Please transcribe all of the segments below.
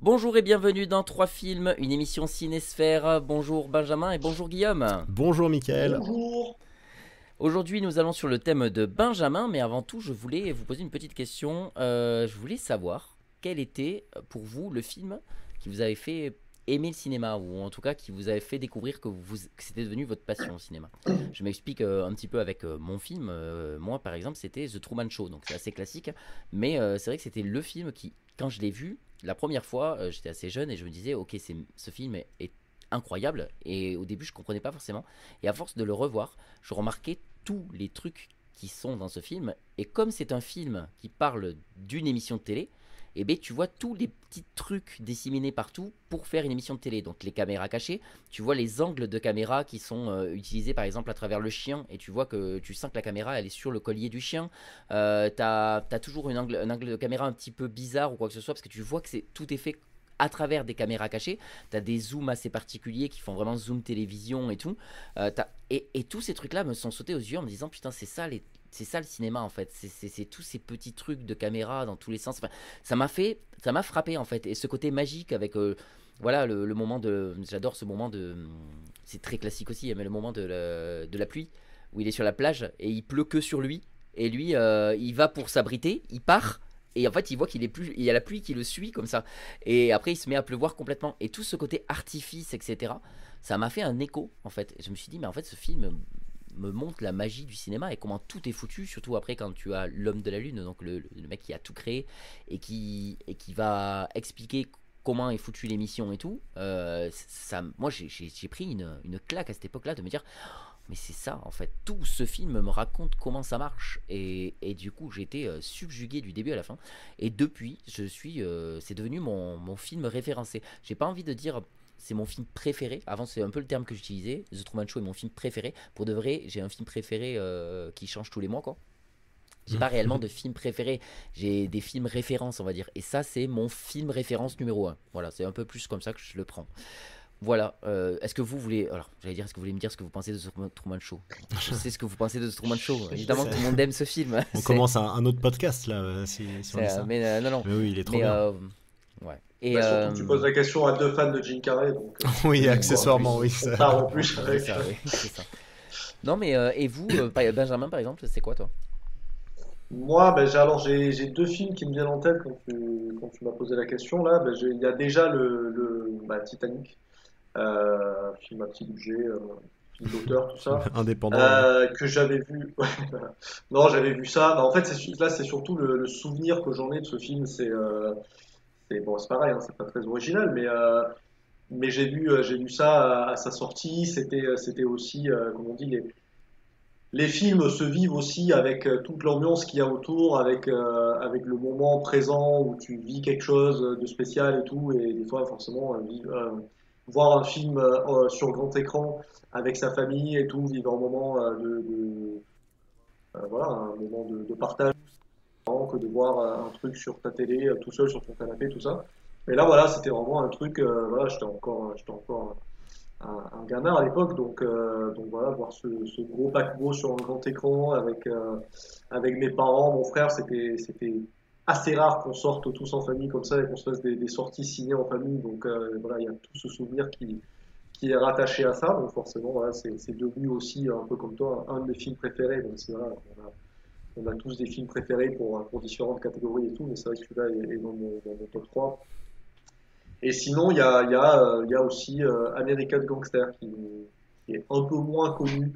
Bonjour et bienvenue dans 3 films, une émission Cinésphère. Bonjour Benjamin et bonjour Guillaume. Bonjour Mickaël. Bonjour. Aujourd'hui nous allons sur le thème de Benjamin, mais avant tout je voulais vous poser une petite question. Je voulais savoir quel était pour vous le film qui vous avait fait aimer le cinéma, ou en tout cas qui vous avait fait découvrir que c'était devenu votre passion au cinéma. Je m'explique un petit peu avec mon film. Moi par exemple c'était The Truman Show, donc c'est assez classique, mais c'est vrai que c'était le film qui, quand je l'ai vu la première fois, j'étais assez jeune et je me disais ok, ce film est incroyable, et au début je comprenais pas forcément, et à force de le revoir je remarquais tous les trucs qui sont dans ce film, et comme c'est un film qui parle d'une émission de télé, et ben tu vois tous les petits trucs disséminés partout pour faire une émission de télé. Donc les caméras cachées, tu vois les angles de caméra qui sont utilisés par exemple à travers le chien, et tu sens que la caméra elle est sur le collier du chien. T'as toujours un angle de caméra un petit peu bizarre ou quoi que ce soit, parce que tu vois que tout est fait à travers des caméras cachées. T'as des zooms assez particuliers qui font vraiment zoom télévision et tout. Et tous ces trucs là me sont sautés aux yeux en me disant putain, c'est ça le cinéma en fait. C'est tous ces petits trucs de caméra dans tous les sens. Enfin, ça m'a frappé en fait. Et ce côté magique avec voilà le moment de, j'adore ce moment de, c'est très classique aussi, mais le moment de la pluie où il est sur la plage et il pleut que sur lui, et lui il va pour s'abriter, il part. Et en fait, il voit il y a la pluie qui le suit comme ça. Et après, il se met à pleuvoir complètement. Et tout ce côté artifice, etc., ça m'a fait un écho, en fait. Et je me suis dit, mais en fait, ce film me montre la magie du cinéma et comment tout est foutu, surtout après quand tu as l'homme de la lune, donc le mec qui a tout créé et qui va expliquer comment est foutu l'émission et tout. Moi, j'ai pris une claque à cette époque-là de me dire, mais c'est ça en fait, tout ce film me raconte comment ça marche, et du coup j'étais subjugué du début à la fin, et depuis c'est devenu mon film référencé. J'ai pas envie de dire c'est mon film préféré, avant c'est un peu le terme que j'utilisais, The Truman Show est mon film préféré, pour de vrai j'ai un film préféré qui change tous les mois quoi. J'ai pas réellement de film préféré, j'ai des films références on va dire, et ça c'est mon film référence numéro un. Voilà, c'est un peu plus comme ça que je le prends. Voilà, est-ce que vous voulez. Alors, j'allais dire, est-ce que vous voulez me dire ce que vous pensez de The Truman Show? Je sais ce que vous pensez de The Truman Show. Évidemment, tout le monde aime ce film. On commence un autre podcast là, si on dit ça. Mais non, non. Mais oui, il est trop Mais, bien. ouais. Et, Bah, surtout que tu poses la question à deux fans de Jim Carrey, donc Oui, encore en accessoirement, plus, oui. on part en plus c'est avec. ça, oui, c'est ça. Non, mais, et vous, Benjamin, par exemple, c'est quoi, toi? Moi, ben, j'ai deux films qui me viennent en tête quand tu m'as posé la question là. Ben, il y a déjà bah, Titanic, film à petit budget, film d'auteur, tout Film ça, indépendant, ouais. que j'avais vu. Ouais, voilà. Non, j'avais vu ça. Ben, en fait, là, c'est surtout le souvenir que j'en ai de ce film. Bon, c'est pareil, hein, c'est pas très original, mais j'ai vu ça à sa sortie. C'était aussi, comme on dit, les films se vivent aussi avec toute l'ambiance qu'il y a autour, avec le moment présent où tu vis quelque chose de spécial et tout. Et des fois, forcément, voir un film sur grand écran avec sa famille et tout, vivre un moment voilà, un moment de partage, que de voir un truc sur ta télé, tout seul sur ton canapé, tout ça. Mais là, voilà, c'était vraiment un truc. Voilà, j'étais encore un gamin à l'époque, donc voilà, voir ce gros paquebot sur un grand écran avec mes parents, mon frère, c'était assez rare qu'on sorte tous en famille comme ça et qu'on se fasse des sorties ciné en famille. Donc voilà, il y a tout ce souvenir qui est rattaché à ça. Donc forcément, voilà, c'est devenu aussi un peu comme toi un de mes films préférés. Donc c'est voilà, on a tous des films préférés pour différentes catégories et tout, mais c'est vrai que celui-là est dans mon top 3. Et sinon, il y a aussi American Gangster qui est un peu moins connu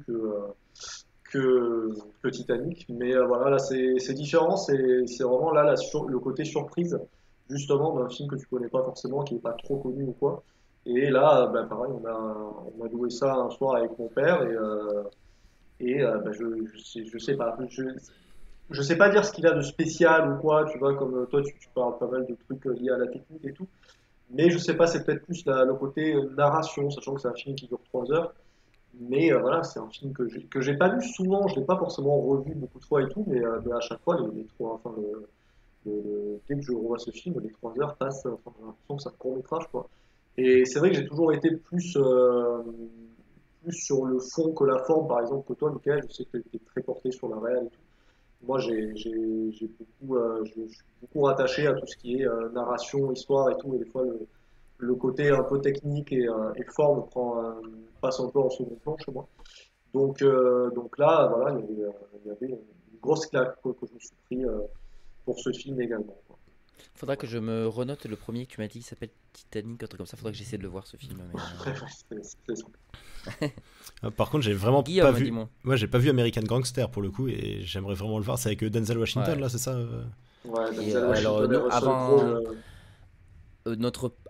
que Titanic. Mais voilà, là c'est différent. C'est vraiment là le côté surprise, justement, d'un film que tu connais pas forcément, qui est pas trop connu ou quoi. Et là, bah, pareil, on a loué ça un soir avec mon père bah, je sais pas. Je sais pas dire ce qu'il a de spécial ou quoi, tu vois, comme toi tu parles pas mal de trucs liés à la technique et tout. Mais je sais pas, c'est peut-être plus le côté narration, sachant que c'est un film qui dure 3 heures. Mais voilà, c'est un film que j'ai pas vu souvent, je l'ai pas forcément revu beaucoup de fois et tout, mais à chaque fois, les trois, enfin, dès que je revois ce film, les 3 heures passent, enfin, j'ai l'impression que c'est un court métrage, quoi. Et c'est vrai que j'ai toujours été plus sur le fond que la forme, par exemple, que toi, Michael, je sais que tu es très porté sur la réelle et tout. moi, je suis beaucoup rattaché à tout ce qui est narration, histoire et tout. Et des fois, le côté un peu technique et forme passe un peu en second plan chez moi. Donc là, voilà, il y avait une grosse claque quoi, que je me suis pris pour ce film également, quoi. Faudra que je me renote le premier que tu m'as dit, qui s'appelle Titanic, un truc comme ça. Faudra que j'essaie de le voir ce film. Mais, Par contre, j'ai vraiment pas Guillaume, vu. dis-moi. Moi, j'ai pas vu American Gangster pour le coup, et j'aimerais vraiment le voir. C'est avec Denzel Washington, Ouais. là, c'est ça Ouais, Et Denzel alors, Washington et nous, Russell Crowe.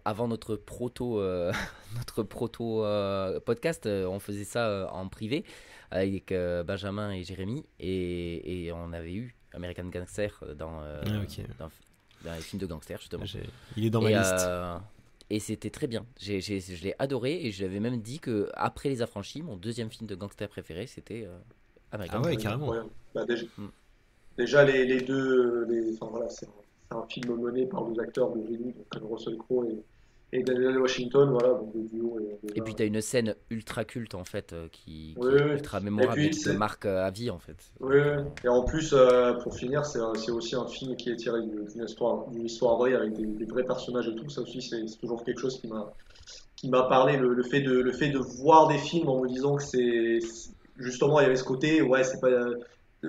avant notre proto, notre proto podcast, on faisait ça en privé avec Benjamin et Jérémy, et on avait eu American Gangster Ah, ok. dans les films de gangsters justement. Il est dans ma Et, liste. et c'était très bien. Je l'ai adoré et j'avais même dit que après Les Affranchis, mon deuxième film de gangster préféré, c'était American Ah ouais, Gangster. carrément. Incroyable. Bah, Mm. déjà, les deux, enfin, voilà, c'est un film mené par deux acteurs de génie, donc Russell Crowe et Denzel Washington, voilà, donc le duo est Et déjà. puis t'as une scène ultra culte en fait, Oui, qui est oui. ultra Et mémorable et puis, qui te marque à vie en fait. oui, Donc, oui. Et en plus, pour finir, c'est aussi un film qui est tiré d'une histoire vraie avec des vrais personnages et tout. Ça aussi, c'est toujours quelque chose qui m'a parlé, le fait de voir des films en me disant que justement, il y avait ce côté, ouais, c'est pas.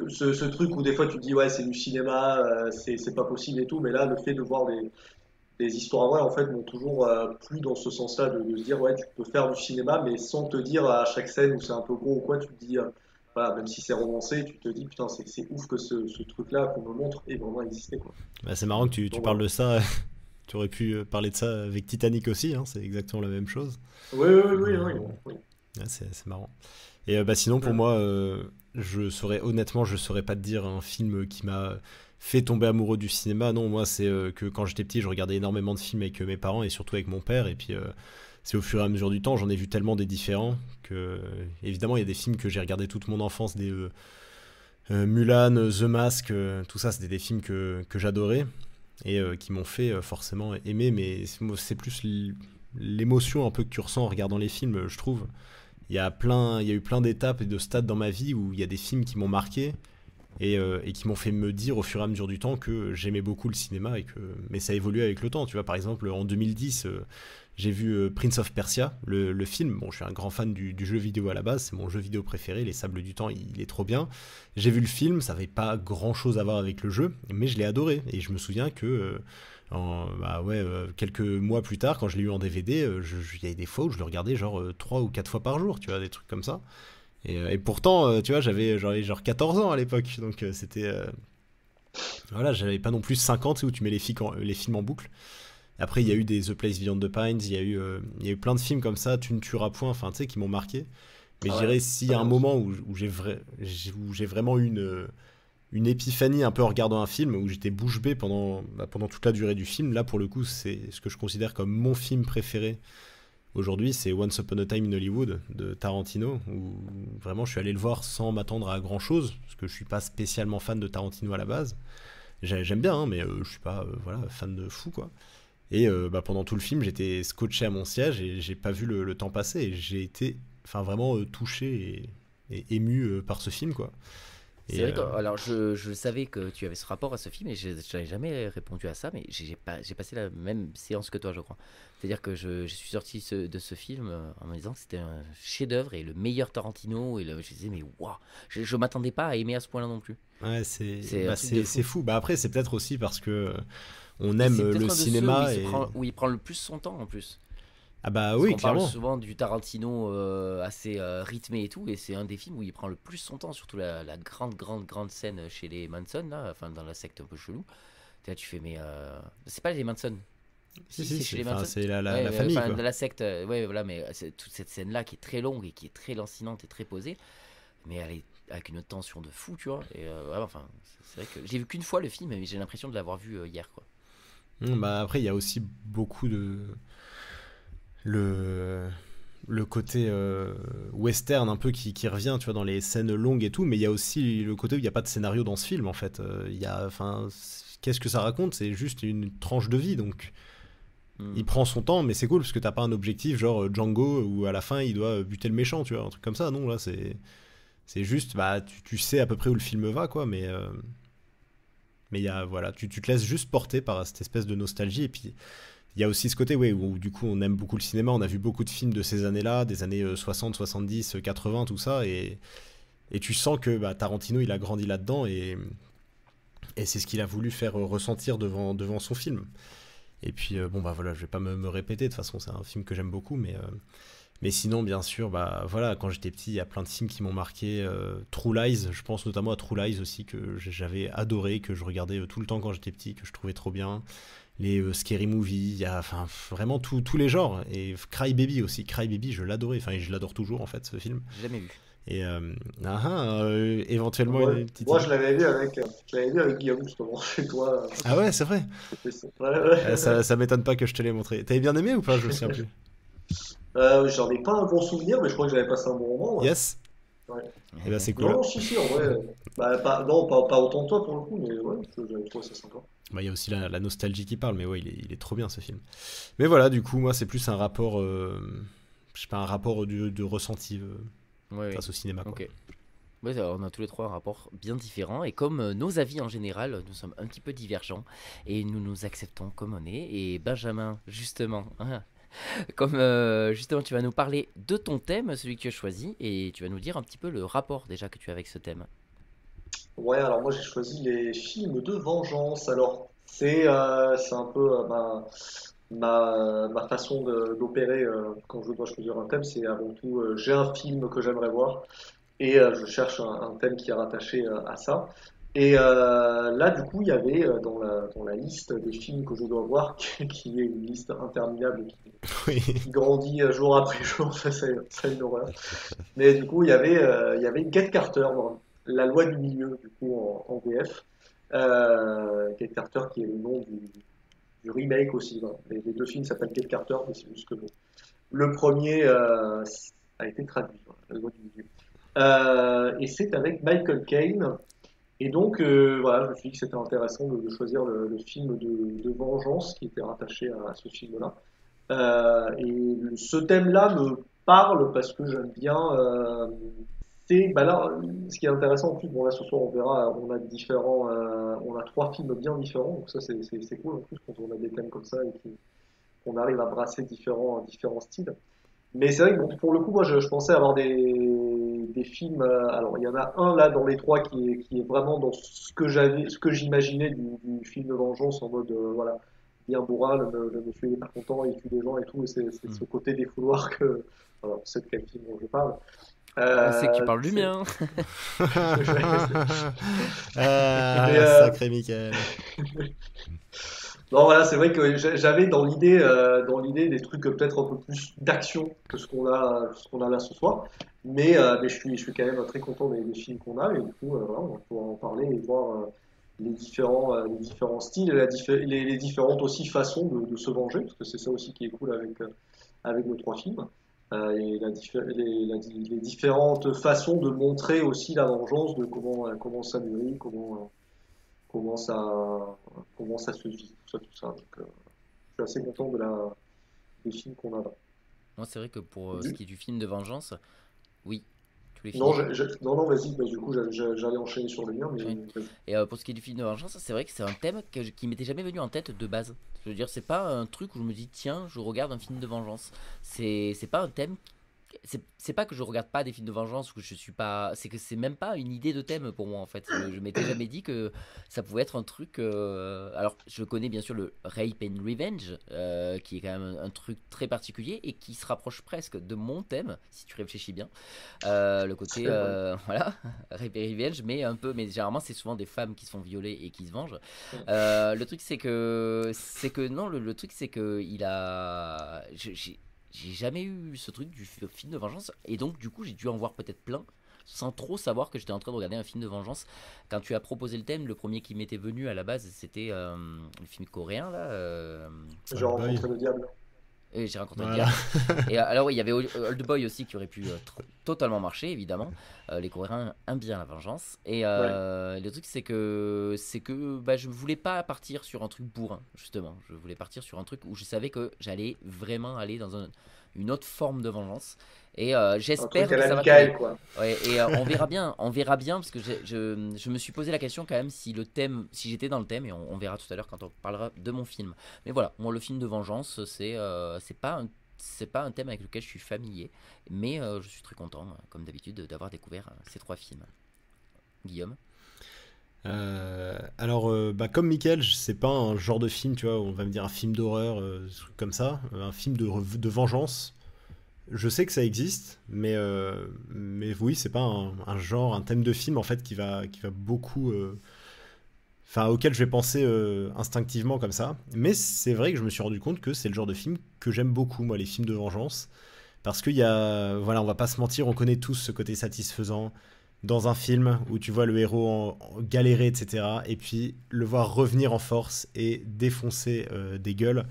Ce truc où des fois tu te dis, ouais, c'est du cinéma, c'est pas possible et tout, mais là, le fait de voir des histoires vraies, en fait, m'ont toujours plu dans ce sens-là, de se dire, ouais, tu peux faire du cinéma, mais sans te dire à chaque scène où c'est un peu gros ou quoi, tu te dis, voilà, même si c'est romancé, tu te dis, putain, c'est ouf que ce truc-là qu'on me montre ait vraiment existé, quoi. Bah, c'est marrant que tu Donc parles voilà. de ça. Tu aurais pu parler de ça avec Titanic aussi, hein, c'est exactement la même chose. Oui, oui, oui, Mais oui, oui, oui. ouais, c'est marrant. Et bah, sinon, pour Mm. moi, honnêtement, je saurais pas te dire un film qui m'a fait tomber amoureux du cinéma. Non, moi, c'est que quand j'étais petit, je regardais énormément de films avec mes parents et surtout avec mon père. Et puis, c'est au fur et à mesure du temps, j'en ai vu tellement des différents que, évidemment, il y a des films que j'ai regardé toute mon enfance, des Mulan, The Mask, tout ça, c'était des films que j'adorais et qui m'ont fait forcément aimer. Mais c'est plus l'émotion un peu que tu ressens en regardant les films, je trouve. Il y a eu plein d'étapes et de stades dans ma vie où il y a des films qui m'ont marqué et qui m'ont fait me dire au fur et à mesure du temps que j'aimais beaucoup le cinéma mais ça a évolué avec le temps. Tu vois, par exemple, en 2010, j'ai vu Prince of Persia, le film. Bon, je suis un grand fan du jeu vidéo à la base, c'est mon jeu vidéo préféré. Les Sables du Temps, il est trop bien. J'ai vu le film, ça n'avait pas grand chose à voir avec le jeu, mais je l'ai adoré. Et je me souviens que quelques mois plus tard, quand je l'ai eu en DVD, il y avait des fois où je le regardais genre 3 ou 4 fois par jour, tu vois, des trucs comme ça. Et pourtant, tu vois, j'avais genre 14 ans à l'époque, donc c'était... voilà, j'avais pas non plus 50 où tu mets les films en boucle. Après, il y a eu des The Place Beyond the Pines, il y a eu plein de films comme ça, Tu ne tueras point, enfin, tu sais, qui m'ont marqué. Mais je Ah ouais, dirais, s'il y très a un bien aussi. moment où j'ai vraiment eu une épiphanie un peu en regardant un film, où j'étais bouche bée pendant toute la durée du film, là, pour le coup, c'est ce que je considère comme mon film préféré aujourd'hui, c'est Once Upon a Time in Hollywood de Tarantino, où vraiment je suis allé le voir sans m'attendre à grand chose, parce que je suis pas spécialement fan de Tarantino à la base. J'aime bien, hein, mais je suis pas voilà, fan de fou, quoi. Et pendant tout le film, j'étais scotché à mon siège et j'ai pas vu le temps passer. Et j'ai été enfin, vraiment touché et ému par ce film, quoi. c'est Et vrai que alors je savais que tu avais ce rapport à ce film et je n'avais jamais répondu à ça, mais j'ai passé la même séance que toi, je crois. C'est-à-dire que je suis sorti de ce film en me disant que c'était un chef-d'œuvre et le meilleur Tarantino. Je disais, mais waouh, je m'attendais pas à aimer à ce point-là non plus. ouais, C'est un truc de c'est fou. fou. Bah, après, c'est peut-être aussi parce que on Et aime c'est le peut-être un de ceux cinéma et. où il prend le plus son temps en plus. Ah bah Parce oui, qu'on parle clairement. souvent du Tarantino assez rythmé et tout, et c'est un des films où il prend le plus son temps, surtout la grande, grande, grande scène chez les Manson, là, enfin dans la secte un peu chelou. Là, tu fais, mais. C'est pas les Manson. Si, Si, si, c'est chez les enfin, Manson. c'est Ouais, la famille, enfin, quoi. de la secte, ouais, voilà, mais c'est toute cette scène-là qui est très longue et qui est très lancinante et très posée, mais elle est avec une tension de fou, tu vois. Et ouais, enfin, c'est vrai que j'ai vu qu'une fois le film, mais j'ai l'impression de l'avoir vu hier, quoi. Bah, après, il y a aussi beaucoup de. Le, le côté western un peu qui revient, tu vois, dans les scènes longues et tout, mais il y a aussi le côté où il n'y a pas de scénario dans ce film, en fait. Enfin, qu'est-ce que ça raconte? C'est juste une tranche de vie, donc Hmm. il prend son temps, mais c'est cool parce que t'as pas un objectif genre Django où à la fin il doit buter le méchant, tu vois, un truc comme ça. Non, là C'est juste, bah, tu sais à peu près où le film va, quoi, mais voilà, tu te laisses juste porter par cette espèce de nostalgie. Et puis, il y a aussi ce côté, ouais, où du coup, on aime beaucoup le cinéma. On a vu beaucoup de films de ces années-là, des années 60, 70, 80, tout ça. Et tu sens que bah, Tarantino, il a grandi là-dedans. Et c'est ce qu'il a voulu faire ressentir devant son film. Et puis, bon, bah voilà, je vais pas me répéter. De toute façon, c'est un film que j'aime beaucoup. Mais sinon, bien sûr, bah voilà, quand j'étais petit, il y a plein de films qui m'ont marqué. True Lies, je pense notamment à True Lies aussi, que j'avais adoré, que je regardais tout le temps quand j'étais petit, que je trouvais trop bien. Les Scary Movie, il y a enfin, vraiment tous les genres. Et Cry Baby aussi. Cry Baby, je l'adorais. Enfin, je l'adore toujours, en fait, ce film. J'ai jamais vu. Et éventuellement, Moi, une petite moi idée. je l'avais vu avec Guillaume, justement, chez toi. Ah ouais, c'est vrai. C'était ça. Ouais, ouais. Ça m'étonne pas que je te l'ai montré. T'avais bien aimé ou pas? Je me souviens plus. J'en ai pas un bon souvenir, mais je crois que j'avais passé un bon moment. Ouais. Yes. Ouais. Et ben c'est Non, cool. non, si, en vrai. Bah, non, pas autant que toi pour le coup, mais ouais, j'avais trouvé ça sympa. Bah, il y a aussi la nostalgie qui parle, mais ouais, il est trop bien ce film. Mais voilà, du coup, moi, c'est plus un rapport, je sais pas, un rapport de ressenti Ouais, oui. face au cinéma, quoi. Ok. Ouais, on a tous les trois un rapport bien différent et comme nos avis en général, nous sommes un petit peu divergents et nous nous acceptons comme on est. Et Benjamin, justement, hein, comme justement tu vas nous parler de ton thème, celui que tu as choisi, et tu vas nous dire un petit peu le rapport déjà que tu as avec ce thème. Ouais, alors moi j'ai choisi les films de vengeance. Alors, c'est un peu ma façon d'opérer quand je dois choisir un thème. C'est avant tout, j'ai un film que j'aimerais voir. Et je cherche un thème qui est rattaché à ça. Et là, du coup, il y avait dans la liste des films que je dois voir, qui est une liste interminable Oui. qui grandit jour après jour, ça, une horreur. Mais du coup, il y avait Get Carter, La loi du milieu, du coup, en VF. Get Carter, qui est le nom du remake aussi. Voilà. Les deux films s'appellent Get Carter, mais c'est juste que le premier a été traduit, voilà, La loi du milieu. Et c'est avec Michael Caine. Et donc, voilà, je me suis dit que c'était intéressant de choisir le film de vengeance qui était rattaché à ce film-là. Ce thème-là me parle parce que j'aime bien. Bah là, ce qui est intéressant en plus, bon là ce soir on verra, on a trois films bien différents, donc ça c'est cool en plus quand on a des thèmes comme ça et qu'on arrive à brasser différents styles. Mais c'est vrai que bon, pour le coup, moi, je pensais avoir des films. Alors, il y en a un là dans les trois qui est vraiment dans ce que j'imaginais du film de vengeance en mode, voilà, bien bourrin, le monsieur il est pas content, il tue des gens et tout, et c'est Hmm. ce côté défouloir que. Alors, c'est de quel film dont je parle. On sait que tu Euh, parles du c'est- mien. mais, Ah, sacré Michael. non, voilà, c'est vrai que j'avais dans l'idée des trucs peut-être un peu plus d'action que ce qu'on a là ce soir. Mais je suis quand même très content des films qu'on a et du coup, voilà, on va pouvoir en parler et voir les différents styles et les différentes aussi façons de se venger, parce que c'est ça aussi qui est cool avec nos trois films. Et les différentes façons de montrer aussi la vengeance, de comment ça mûrit, comment ça, comment ça se vit, tout ça. Donc, je suis assez content des films qu'on a là. Moi, c'est vrai que pour ce qui est du film de vengeance, oui, tu l'as Non, fini. non, vas-y, bah, du coup, j'allais enchaîner sur le mien, mais Oui. vas-y. Et pour ce qui est du film de vengeance, c'est vrai que c'est un thème qui m'était jamais venu en tête de base. Je veux dire, c'est pas un truc où je me dis, tiens, je regarde un film de vengeance. C'est pas un thème. C'est pas que je regarde pas des films de vengeance ou que je suis pas. C'est que c'est même pas une idée de thème pour moi en fait. Je m'étais jamais dit que ça pouvait être un truc. Alors, je connais bien sûr le Rape and Revenge, qui est quand même un truc très particulier et qui se rapproche presque de mon thème, si tu réfléchis bien. Le côté C'est vrai. voilà, Rape and Revenge, mais un peu, mais généralement c'est souvent des femmes qui se font violer et qui se vengent. Le truc c'est que non, le truc c'est que il a, j'ai jamais eu ce truc du film de vengeance et donc du coup j'ai dû en voir peut-être plein sans trop savoir que j'étais en train de regarder un film de vengeance. Quand tu as proposé le thème, le premier qui m'était venu à la base c'était le film coréen là. J'ai Old Boy. rencontré le diable. Et j'ai rencontré le Voilà. diable. Et alors oui, il y avait Old Boy aussi qui aurait pu totalement marcher, évidemment. Les Coréens aiment bien la vengeance. Et Ouais. le truc c'est que bah, je voulais pas partir sur un truc bourrin, justement. Je voulais partir sur un truc où je savais que j'allais vraiment aller dans une autre forme de vengeance. Et Un truc j'espère à que la ça va Michael, coller. quoi. Ouais, et on verra bien, parce que je me suis posé la question quand même si le thème, si j'étais dans le thème, et on verra tout à l'heure quand on parlera de mon film. Mais voilà, moi le film de vengeance, c'est pas un thème avec lequel je suis familier, mais je suis très content, comme d'habitude, d'avoir découvert ces trois films. Guillaume? Bah, comme Michael, c'est pas un genre de film, tu vois, on va me dire un film d'horreur, des trucs comme ça, un film de vengeance. Je sais que ça existe, mais oui, c'est pas un genre, un thème de film en fait qui va beaucoup, enfin auquel je vais penser instinctivement comme ça. Mais c'est vrai que je me suis rendu compte que c'est le genre de film que j'aime beaucoup, moi, les films de vengeance, parce qu'il y a, voilà, on va pas se mentir, on connaît tous ce côté satisfaisant dans un film où tu vois le héros en galérer, etc. Et puis le voir revenir en force et défoncer des gueules,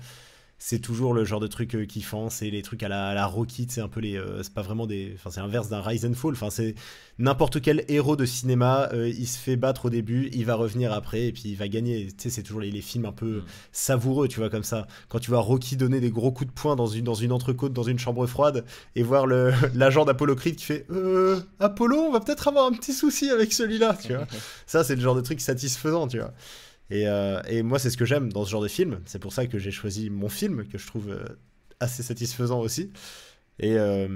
c'est toujours le genre de truc kiffant. C'est les trucs à la Rocky, c'est un peu c'est pas vraiment des, enfin c'est l'inverse d'un Rise and Fall. Enfin c'est n'importe quel héros de cinéma, il se fait battre au début, il va revenir après et puis il va gagner. Tu sais, c'est toujours les films un peu Hmm. savoureux, tu vois, comme ça. Quand tu vois Rocky donner des gros coups de poing dans une entrecôte, dans une chambre froide, et voir l'agent d'Apollo Creed qui fait Apollo, on va peut-être avoir un petit souci avec celui-là, tu vois. Ça, c'est le genre de truc satisfaisant, tu vois. Et moi, c'est ce que j'aime dans ce genre de film. C'est pour ça que j'ai choisi mon film, que je trouve assez satisfaisant aussi. Et, euh,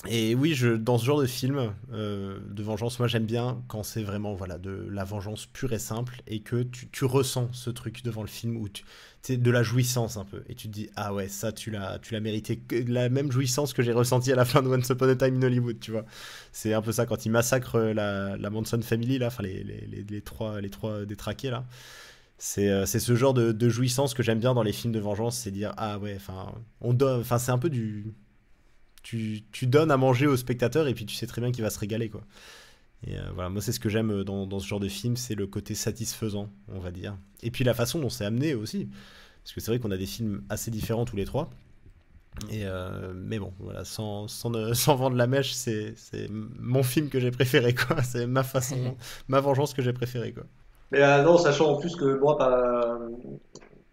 et oui, dans ce genre de film de vengeance, moi j'aime bien quand c'est vraiment voilà, de la vengeance pure et simple et que tu ressens ce truc devant le film où tu sais, de la jouissance un peu. Et tu te dis, ah ouais, ça tu l'as mérité. La même jouissance que j'ai ressentie à la fin de Once Upon a Time in Hollywood, tu vois. C'est un peu ça quand ils massacrent la Manson Family, là, enfin les trois détraqués là. C'est ce genre de jouissance que j'aime bien dans les films de vengeance, c'est dire, ah ouais, enfin, enfin c'est un peu tu donnes à manger au spectateur et puis tu sais très bien qu'il va se régaler quoi. Et voilà, moi c'est ce que j'aime dans ce genre de film, c'est le côté satisfaisant, on va dire. Et puis la façon dont c'est amené aussi, parce que c'est vrai qu'on a des films assez différents tous les trois. Mais bon, voilà, sans vendre la mèche, c'est mon film que j'ai préféré quoi. C'est ma façon, ma vengeance que j'ai préférée quoi. Mais non, sachant en plus que moi,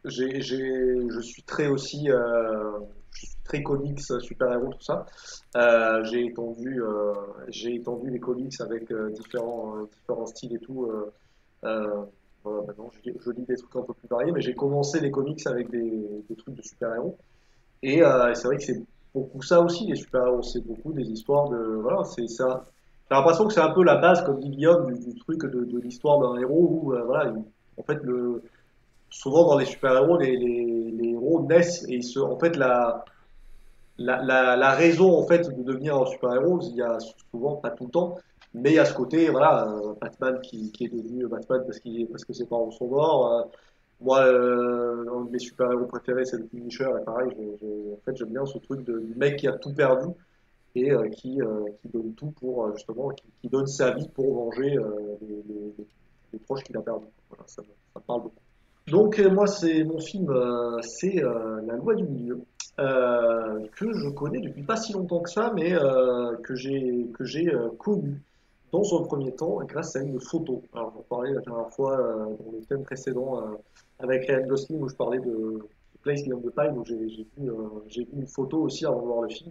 je suis très aussi, je suis très comics, super-héros, tout ça. J'ai étendu les comics avec différents styles et tout. Voilà, maintenant, je lis des trucs un peu plus variés, mais j'ai commencé les comics avec des trucs de super-héros. Et c'est vrai que c'est beaucoup ça aussi, les super-héros. C'est beaucoup des histoires de. Voilà, c'est ça. J'ai l'impression que c'est un peu la base, comme dit Guillaume, du truc de l'histoire d'un héros où, voilà, en fait, souvent dans les super-héros, les héros naissent et en fait, la raison en fait de devenir un super-héros, il y a souvent, pas tout le temps, mais il y a ce côté, voilà, Batman qui est devenu Batman parce que ses parents sont morts. Moi, un de mes super-héros préférés, c'est le Punisher, et pareil, en fait, j'aime bien ce truc du mec qui a tout perdu et qui donne tout pour, justement, qui donne sa vie pour venger les proches qu'il a perdus. Voilà, ça me parle beaucoup. Donc moi c'est mon film, c'est La Loi du Milieu, que je connais depuis pas si longtemps que ça, mais que j'ai connu dans un premier temps grâce à une photo. Alors j'en parlais la dernière fois dans le thème précédent avec Ryan Gosling où je parlais de Place Beyond the Pine où j'ai vu une photo aussi avant de voir le film.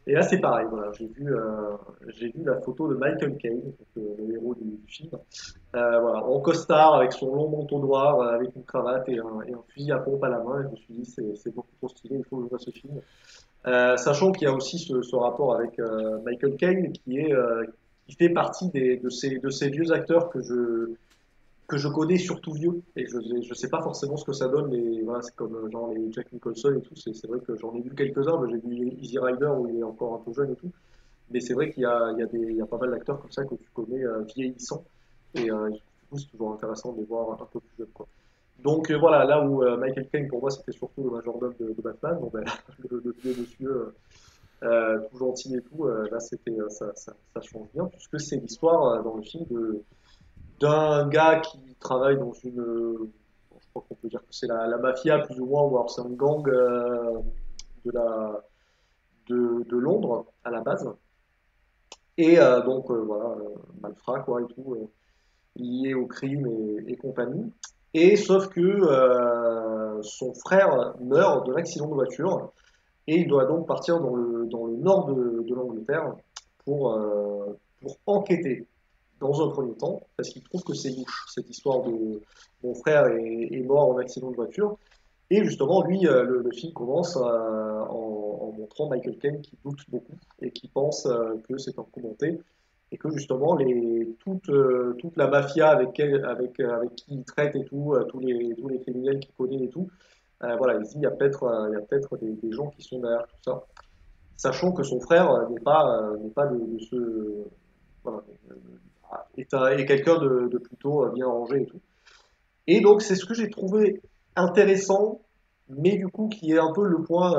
Et là, c'est pareil, voilà, j'ai vu la photo de Michael Caine, donc, le héros du film, voilà, en costard, avec son long manteau noir, avec une cravate et un fusil à pompe à la main. Et je me suis dit, c'est beaucoup trop stylé, il faut que je vois ce film. Sachant qu'il y a aussi ce rapport avec Michael Caine, qui fait partie de ces vieux acteurs que je connais surtout vieux. Et je sais pas forcément ce que ça donne, mais voilà, c'est comme genre les Jack Nicholson et tout. C'est vrai que j'en ai vu quelques-uns, mais j'ai vu Easy Rider où il est encore un peu jeune et tout. Mais c'est vrai qu'il y a pas mal d'acteurs comme ça que tu connais vieillissants. Et du coup, c'est toujours intéressant de les voir un peu plus jeunes, quoi. Donc voilà, là où Michael Caine pour moi c'était surtout le majordome de Batman, bon, ben, là, le vieux monsieur tout gentil et tout, là ça change bien puisque c'est l'histoire dans le film d'un gars qui travaille dans je crois qu'on peut dire que c'est la mafia plus ou moins, ou alors c'est un gang de, la, de Londres à la base. Et donc voilà, malfrat quoi et tout, lié au crime et compagnie. Et sauf que son frère meurt de l'accident de voiture et il doit donc partir dans le nord de l'Angleterre pour enquêter dans un premier temps, parce qu'il trouve que c'est louche, cette histoire de mon frère est mort en accident de voiture. Et justement, lui, le film commence en montrant Michael Caine qui doute beaucoup et qui pense que c'est un coup monté et que justement toute la mafia avec qui il traite et tout, tous les criminels qu'il connaît et tout, voilà, il se dit il y a peut-être des gens qui sont derrière tout ça, sachant que son frère n'est pas de ce voilà, est quelqu'un de plutôt bien rangé et tout. Et donc c'est ce que j'ai trouvé intéressant, mais du coup qui est un peu le point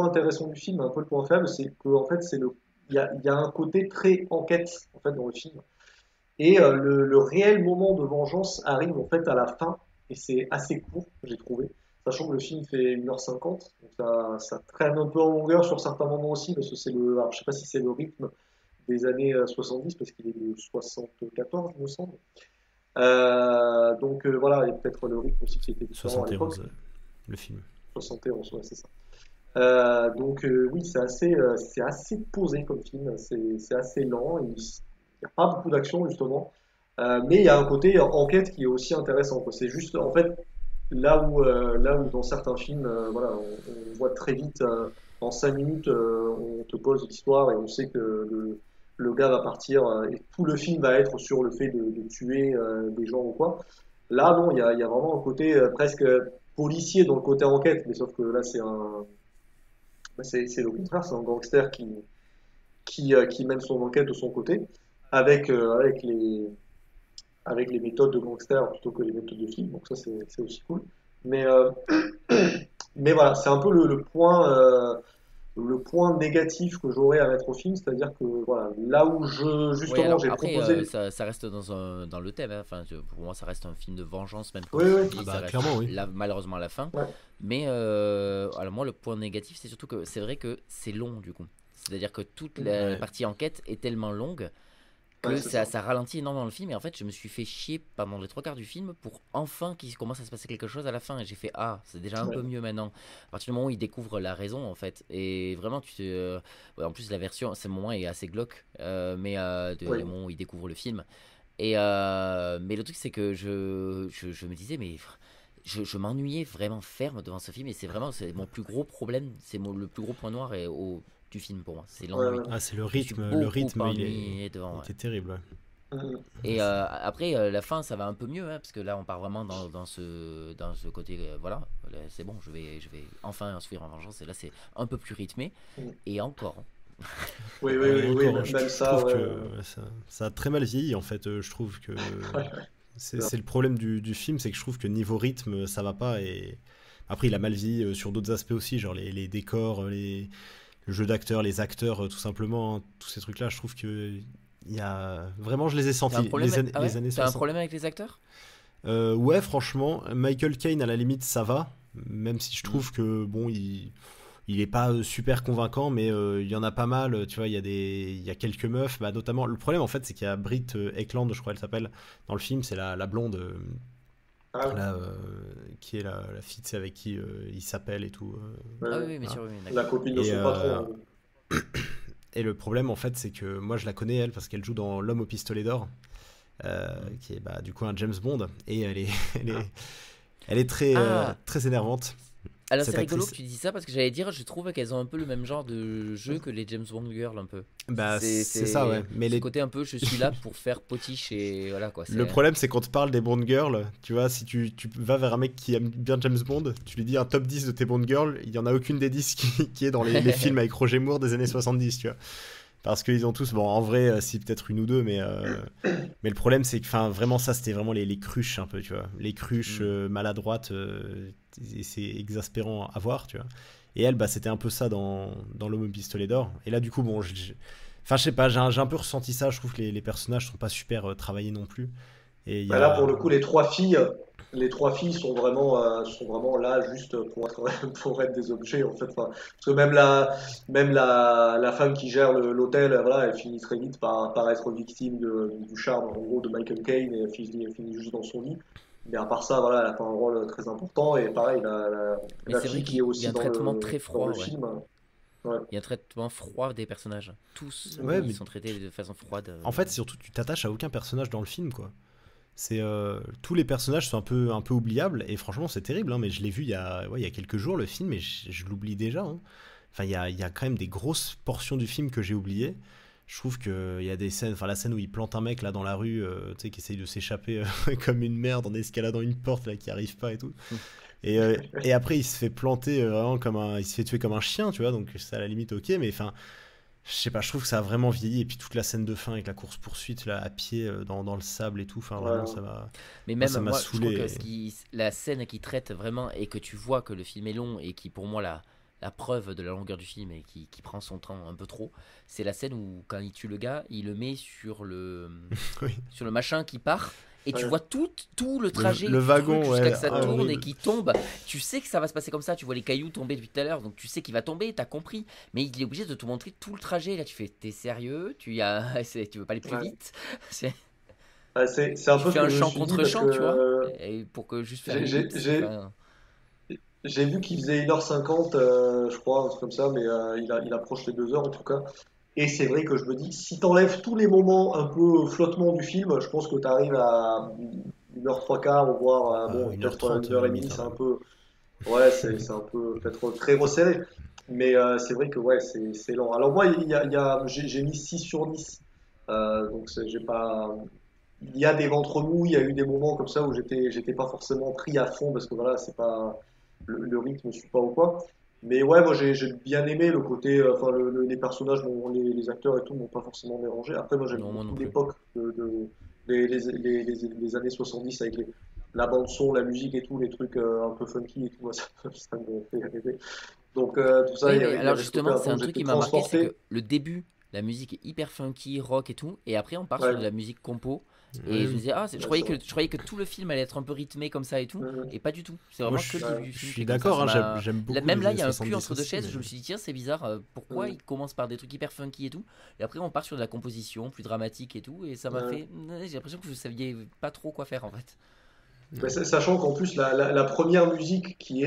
intéressant du film, un peu le point faible, c'est que en fait il y a un côté très enquête en fait dans le film. Et le réel moment de vengeance arrive en fait à la fin, et c'est assez court, j'ai trouvé. Sachant que le film fait 1h50, donc ça traîne un peu en longueur sur certains moments aussi, parce que alors je sais pas si c'est le rythme des années 70, parce qu'il est de 74, il me semble. Voilà, et peut-être le rythme aussi qui était différent à l'époque. 71, le film. 71, ouais, c'est ça. Oui, c'est assez posé comme film, c'est assez lent, il n'y a pas beaucoup d'action justement, mais il y a un côté enquête qui est aussi intéressant, quoi. C'est juste, en fait, là où dans certains films, voilà, on voit très vite, en 5 minutes, on te pose l'histoire et on sait que le gars va partir et tout le film va être sur le fait de tuer des gens ou quoi. Là, non, il y a vraiment un côté presque policier dans le côté enquête, mais sauf que là, c'est le contraire, c'est un gangster qui mène son enquête de son côté, avec, euh, avec les, avec les méthodes de gangster plutôt que les méthodes de film, donc ça c'est aussi cool. Mais, euh, mais voilà, c'est un peu le point négatif que j'aurais à mettre au film, c'est-à-dire que voilà, là où Oui, justement alors j'ai après, proposé. ça reste dans le thème, hein. Enfin, pour moi, ça reste un film de vengeance, même comme Oui, tu oui, Ah dis, ça bah reste clairement oui. malheureusement à la fin. ouais, Mais alors moi, le point négatif, c'est surtout que c'est vrai que c'est long du coup. C'est-à-dire que toute la Ouais. partie enquête est tellement longue ouais, que c'est ça. ça ralentit énormément le film. Et en fait, je me suis fait chier pendant les trois quarts du film pour enfin qu'il commence à se passer quelque chose à la fin. Et j'ai fait, ah, c'est déjà un Ouais, peu mieux maintenant. À partir du moment où il découvre la raison, en fait. Et vraiment, ouais, en plus, la version, ce moment est assez glauque. Le ouais, moment où il découvre le film. Mais le truc, c'est que je me disais, mais je m'ennuyais vraiment ferme devant ce film. Et c'est mon plus gros problème. Le plus gros point noir du film pour moi. C'est ouais, l'ennui. ouais. Ah c'est Je me suis le beaucoup rythme ennuyé il devant. Ouais. était terrible. Ouais. Mhm. Et après, la fin, ça va un peu mieux, hein, parce que là, on part vraiment dans ce côté. Voilà, là, c'est bon, je vais enfin suivre en vengeance. Et là, c'est un peu plus rythmé. Mhm. Et encore, hein. Oui, oui, Ouais, et oui, oui, encore, même je ça, trouve ouais, que ça a très mal vieilli en fait. Je trouve que ouais, ouais. c'est le problème du film, c'est que je trouve que niveau rythme, ça va pas. Et après, il a mal vieilli sur d'autres aspects aussi, genre les décors, le jeu d'acteurs, les acteurs, tout simplement, hein, tous ces trucs-là. Je trouve que il y a vraiment, je les ai T'as un sentis problème avec... Ah les ouais? années T'as un 60. problème avec les acteurs? Ouais, franchement, Michael Caine à la limite ça va, même si je Mhm. trouve que bon, il est pas super convaincant, mais il y en a pas mal. Tu vois, il y a quelques meufs, bah, notamment. Le problème en fait, c'est qu'il y a Britt Ekland, je crois elle s'appelle dans le film, c'est la blonde Ah ouais. là, qui est la fille, tu sais, avec qui il s'appelle et tout. Ouais, Ah oui, ouais. oui, bien Voilà. sûr, oui, La d'accord. copine de Et son patron, hein. et le problème en fait, c'est que moi je la connais elle parce qu'elle joue dans L'homme au pistolet d'or, Mhm. qui est bah, du coup un James Bond, et elle est, elle est très Ah, très énervante alors c'est cette rigolo que actrice. tu dis ça parce que j'allais dire, je trouve qu'elles ont un peu le même genre de jeu que les James Bond Girls, un peu. Bah c'est ça ouais, C'est mais ce côté un peu, je suis là pour faire potiche et voilà quoi. le problème, c'est quand tu parles des Bond Girls, tu vois, si tu vas vers un mec qui aime bien James Bond, tu lui dis un top 10 de tes Bond Girls, il y en a aucune des 10 qui est dans les films avec Roger Moore des années 70, tu vois. Parce qu'ils ont tous, bon, en vrai, si peut-être une ou deux, mais le problème, c'est que, enfin, vraiment, ça, c'était vraiment les cruches, un peu, tu vois. Les cruches Hmm. maladroites, et c'est exaspérant à voir, tu vois. Et elle, bah, c'était un peu ça dans L'homme au pistolet d'or. Et là, du coup, bon, enfin, je sais pas, j'ai un peu ressenti ça. Je trouve que les personnages sont pas super travaillés non plus. Et il y Bah là, pour a. le coup, les trois filles sont vraiment là juste pour être, pour être des objets, en fait. Enfin, parce que même la femme qui gère l'hôtel, voilà, elle finit très vite par être victime du charme, en gros, de Michael Caine et elle finit juste dans son lit. Mais à part ça, voilà, elle a pas un rôle très important. Et pareil, Mais la c'est vrai fille qui est qu'il y a aussi un traitement très dans froid, le ouais. film. Ouais. Il y a un traitement froid des personnages. Tous, Ouais, ils mais sont traités de façon froide. en fait, surtout, tu t'attaches à aucun personnage dans le film, quoi. C'est tous les personnages sont un peu oubliables et franchement c'est terrible hein, mais je l'ai vu il y a quelques jours le film et je l'oublie déjà hein. Enfin il y a quand même des grosses portions du film que j'ai oubliées. Je trouve que il y a des scènes, enfin la scène où il plante un mec là dans la rue, tu sais qui essaye de s'échapper comme une merde en escaladant une porte là qui arrive pas et tout. Et après il se fait planter vraiment comme il se fait tuer comme un chien tu vois donc c'est à la limite ok mais enfin je sais pas, je trouve que ça a vraiment vieilli. Et puis toute la scène de fin avec la course-poursuite là, à pied dans le sable et tout, enfin vraiment, Ouais. Mais moi, même ça m'a moi, je trouve que saoulé. la scène qui traite vraiment et que tu vois que le film est long et qui pour moi la preuve de la longueur du film et qui prend son temps un peu trop, c'est la scène où quand il tue le gars, il le met Oui. sur le machin qui part. Et tu Ouais. vois tout le trajet Le du truc wagon, jusqu'à ouais, que ça ah, tourne et horrible. qu'il tombe. Tu sais que ça va se passer comme ça. Tu vois les cailloux tomber depuis tout à l'heure. Donc tu sais qu'il va tomber. T'as compris. Mais il est obligé de te montrer tout le trajet. Là, tu fais, t'es sérieux? Tu veux pas aller plus Ouais. vite? C'est- Ouais, c'est un Tu peu ce fais que un je me champ suis dit contre parce que champ, tu vois? Et pour que juste faire j'ai j'ai- vite. j'ai- Enfin, j'ai vu qu'il faisait 1h50, je crois, un truc comme ça, mais il approche les 2 heures en tout cas. Et c'est vrai que je me dis, si t'enlèves tous les moments un peu flottement du film, je pense que t'arrives à 1h 3 quarts, voire bon, peut-être 1h30 1h30, limite hein, c'est un même. peu, ouais, c'est un peu peut-être très resserré. Mais c'est vrai que ouais, c'est lent. Alors moi, j'ai mis 6 sur 10. Donc j'ai pas. Il y a des ventres mous, il y a eu des moments comme ça où j'étais pas forcément pris à fond parce que voilà, c'est pas le rythme ne suit pas ou quoi. Mais ouais, moi j'ai bien aimé le côté, enfin les personnages, les acteurs et tout m'ont pas forcément dérangé. Après moi j'aime non, moi non beaucoup plus. l'époque les années 70 avec la bande son, la musique et tout, les trucs un peu funky et tout, moi, ça me fait rêver. Donc tout ça, Oui, mais il y alors avait ce côté justement, un c'est peu où un truc j'étais qui m'a marqué, c'est transporté. que le début, la musique est hyper funky, rock et tout, et après on part sur Ouais, de la musique compo. Et Ouais, je me disais, ouais, c'est vrai. je croyais que tout le film allait être un peu rythmé comme ça et tout, et pas du tout. C'est moi vraiment que le début du je film qui suis est comme ça. d'accord, hein, j'aime beaucoup Même les là, années il y a un cul 70 entre deux aussi, chaises. mais Je me suis dit, tiens, c'est bizarre. Pourquoi Ouais, il commence par des trucs hyper funky et tout, et après on part sur de la composition plus dramatique et tout, et ça m'a ouais. fait. J'ai l'impression que vous saviez pas trop quoi faire en fait. Mais sachant qu'en plus la première musique qui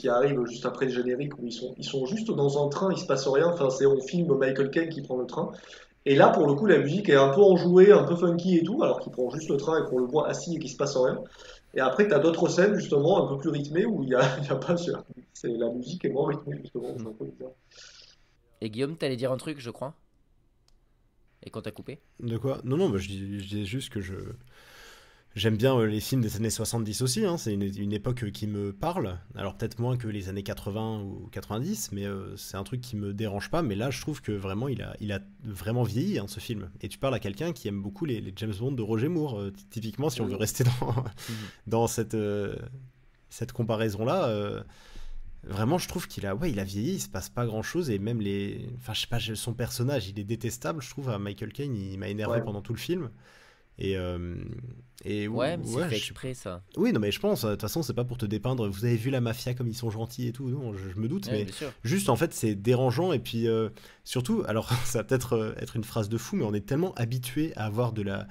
arrive juste après le générique où ils sont juste dans un train, il se passe rien, enfin c'est on filme Michael Caine qui prend le train et là pour le coup la musique est un peu enjouée, un peu funky et tout alors qu'il prend juste le train et qu'on le voit assis et qu'il se passe rien. Et après tu as d'autres scènes justement un peu plus rythmées où il y a pas c'est la musique est moins rythmée justement, c'est un peu bizarre. Et Guillaume, t'allais dire un truc, je crois, et quand t'as coupé. de quoi? Non, non, bah, je dis juste que j'aime bien les films des années 70 aussi, hein, c'est une époque qui me parle. Alors peut-être moins que les années 80 ou 90, mais c'est un truc qui me dérange pas. Mais là, je trouve que vraiment, il a vraiment vieilli hein, ce film. Et tu parles à quelqu'un qui aime beaucoup les James Bond de Roger Moore. Typiquement, si on veut Mhm. rester dans cette comparaison-là, vraiment, je trouve il a vieilli, il se passe pas grand-chose. Et même enfin, je sais pas, son personnage, il est détestable, je trouve, à Michael Caine. Il m'a énervé Ouais. pendant tout le film. Et, Ouais, mais c'est ouais, fait exprès ça. oui, non, mais je pense, de toute façon, c'est pas pour te dépeindre. Vous avez vu la mafia comme ils sont gentils et tout, non, je me doute, Ouais, mais bien sûr. juste en fait, c'est dérangeant. Et puis surtout, alors ça va peut-être être une phrase de fou, mais on est tellement habitué à avoir de la.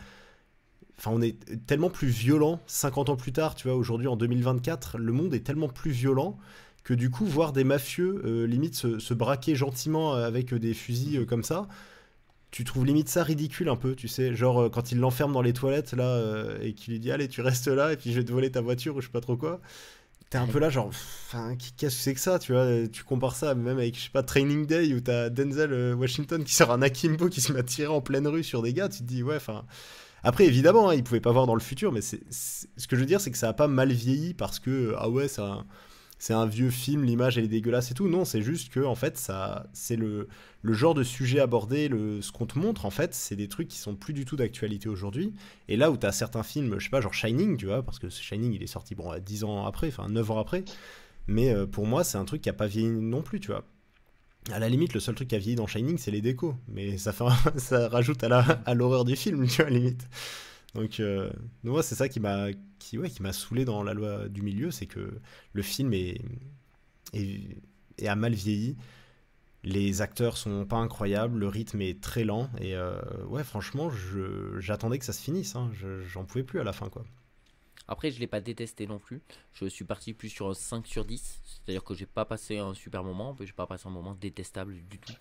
Enfin, on est tellement plus violent 50 ans plus tard, tu vois, aujourd'hui en 2024, le monde est tellement plus violent que du coup, voir des mafieux limite se braquer gentiment avec des fusils comme ça, tu trouves limite ça ridicule un peu, tu sais, genre quand il l'enferme dans les toilettes là et qu'il lui dit allez tu restes là et puis je vais te voler ta voiture ou je sais pas trop quoi. T'es un peu là genre, enfin qu'est-ce que c'est que ça, tu vois, tu compares ça même avec je sais pas Training Day où t'as Denzel Washington qui sort un akimbo qui se met à tirer en pleine rue sur des gars, tu te dis ouais enfin. Après évidemment hein, il pouvait pas voir dans le futur, mais ce que je veux dire c'est que ça a pas mal vieilli parce que ah ouais c'est un vieux film, l'image elle est dégueulasse et tout. Non, c'est juste que en fait, ça, c'est le genre de sujet abordé, ce qu'on te montre en fait, c'est des trucs qui sont plus du tout d'actualité aujourd'hui. Et là où t'as certains films, je sais pas, genre Shining, tu vois, parce que Shining il est sorti bon 10 ans après, enfin 9 ans après, mais pour moi c'est un truc qui a pas vieilli non plus, tu vois. À la limite, le seul truc qui a vieilli dans Shining, c'est les décos, mais ça fait ça rajoute à l'horreur du film, tu vois, à la limite. Donc, moi, c'est ça qui m'a saoulé dans La Loi du Milieu, c'est que le film est, est a mal vieilli. Les acteurs sont pas incroyables, le rythme est très lent et ouais, franchement, j'attendais que ça se finisse. Hein. J'en pouvais plus à la fin, quoi. Après, je l'ai pas détesté non plus. Je suis parti plus sur un 5 sur 10. C'est-à-dire que j'ai pas passé un super moment, mais j'ai pas passé un moment détestable du tout.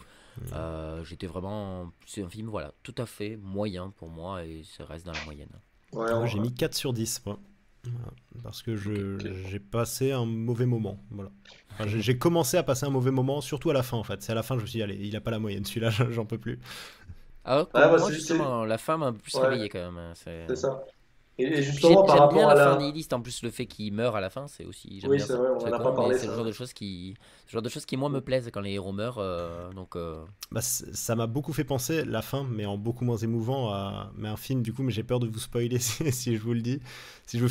J'étais vraiment. C'est un film, voilà, tout à fait moyen pour moi et ça reste dans la moyenne. Ouais, Moi, j'ai mis 4 sur 10, moi. Voilà. Parce que Ok. ok. j'ai passé un mauvais moment. Voilà. Enfin, j'ai commencé à passer un mauvais moment, surtout à la fin en fait. C'est à la fin que je me suis dit, allez, il a pas la moyenne, celui-là, j'en peux plus. Alors que Ouais, bah, moi, justement, la fin m'a un peu plus ouais, réveillé quand même, hein. c'est ça. Et Puis justement, par j'aime bien rapport la à fin la. nihiliste. En plus, le fait qu'il meurt à la fin, c'est aussi. J'aime Oui, bien c'est ça. vrai, on C'est n'en a pas con, mais parlé, c'est le ça. genre de choses ce genre de choses qui moi me plaisent quand les héros meurent. Bah, ça m'a beaucoup fait penser, la fin, mais en beaucoup moins émouvant, mais un film du coup, mais j'ai peur de vous spoiler si je vous le dis. Si je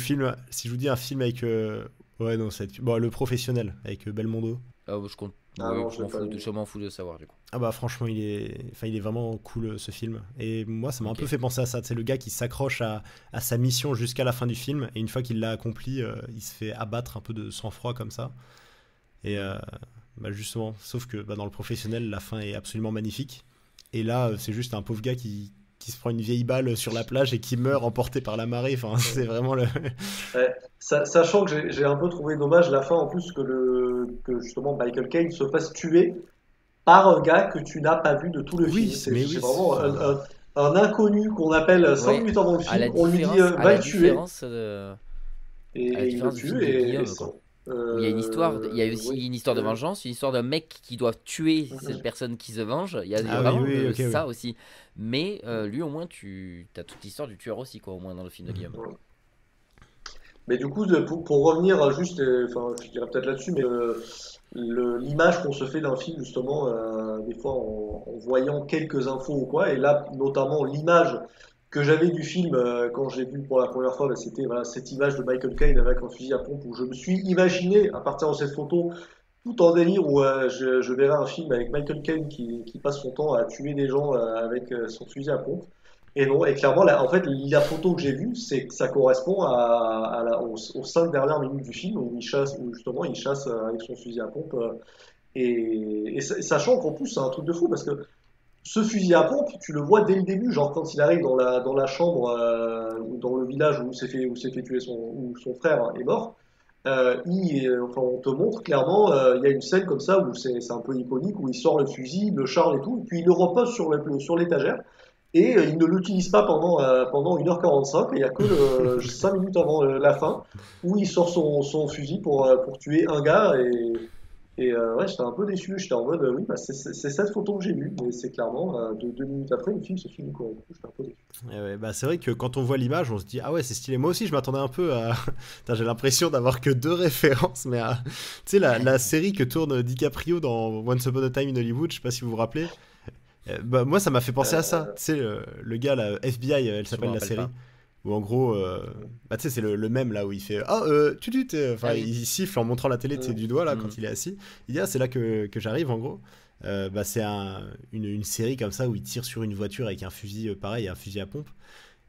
vous dis un film avec. Ouais, non, bon, Le Professionnel, avec Belmondo. Je compte. Ah Oui, non, je l'ai pas vu. je m'en fous de savoir du coup. Ah bah franchement il est vraiment cool ce film et moi ça m'a un peu Ok. fait penser à ça, c'est le gars qui s'accroche à sa mission jusqu'à la fin du film et une fois qu'il l'a accompli il se fait abattre un peu de sang-froid comme ça et bah justement sauf que bah, dans Le Professionnel la fin est absolument magnifique et là c'est juste un pauvre gars qui se prend une vieille balle sur la plage et qui meurt emporté par la marée, enfin c'est vraiment le... Ouais. Sachant que j'ai un peu trouvé dommage la fin en plus que justement Michael Caine se fasse tuer par un gars que tu n'as pas vu de tout le film. Mais C'est oui, vraiment enfin un inconnu qu'on appelle 5 Ouais, minutes avant le film, on lui dit à va la le tuer différence de, à la et il le différence du film tue de et Guillaume, quoi. sans. Où il y a une histoire, il y a aussi Oui. une histoire de vengeance, une histoire d'un mec qui doit tuer cette Mhm. personne qui se venge. Il y a ah oui vraiment oui ok oui. ça aussi. Mais lui, au moins, tu as toute l'histoire du tueur aussi, quoi, au moins dans le film de Guillaume. Ouais. Mais du coup, pour revenir juste, enfin, je dirais peut-être là-dessus, mais l'image qu'on se fait d'un film, justement, des fois en voyant quelques infos ou quoi, et là, notamment l'image que j'avais du film quand je l'ai vu pour la première fois, bah, c'était voilà, cette image de Michael Caine avec un fusil à pompe où je me suis imaginé, à partir de cette photo, tout en délire où je verrais un film avec Michael Caine qui passe son temps à tuer des gens avec son fusil à pompe. Et non, et clairement, en fait, la photo que j'ai vue, c'est que ça correspond aux 5 dernières minutes du film où où justement il chasse avec son fusil à pompe. Sachant qu'en plus, c'est un truc de fou parce que ce fusil à pompe, tu le vois dès le début, genre quand il arrive dans la chambre ou dans le village où s'est fait tuer où son frère est mort. Enfin, on te montre clairement, il y a une scène comme ça où c'est un peu iconique, où il sort le fusil, le charge et tout, et puis il le repose sur l'étagère, et il ne l'utilise pas pendant 1h45, et il n'y a que 5 minutes avant la fin, où il sort son fusil pour tuer un gars, ouais, j'étais un peu déçu, j'étais en mode, oui, bah, c'est cette photo que j'ai vue, mais c'est clairement, 2 minutes après, le film se finit, quoi. Du coup, j'étais un peu déçu. Ouais, bah c'est vrai que quand on voit l'image, on se dit ah ouais c'est stylé. Moi aussi je m'attendais un peu à. Putain, j'ai l'impression d'avoir que deux références, mais tu sais la série que tourne DiCaprio dans Once Upon a Time in Hollywood, je sais pas si vous vous rappelez. Bah moi ça m'a fait penser à ça. Euh, Tu sais le gars la FBI, elle Je me s'appelle la rappelle série. pas. Où en gros, bah tu sais c'est le même là où il fait ah enfin Ah oui. il siffle en montrant la télé tu sais, du doigt là Hmm. quand il est assis. Il dit ah c'est là que j'arrive en gros. Bah c'est une série comme ça où il tire sur une voiture avec un fusil pareil, un fusil à pompe.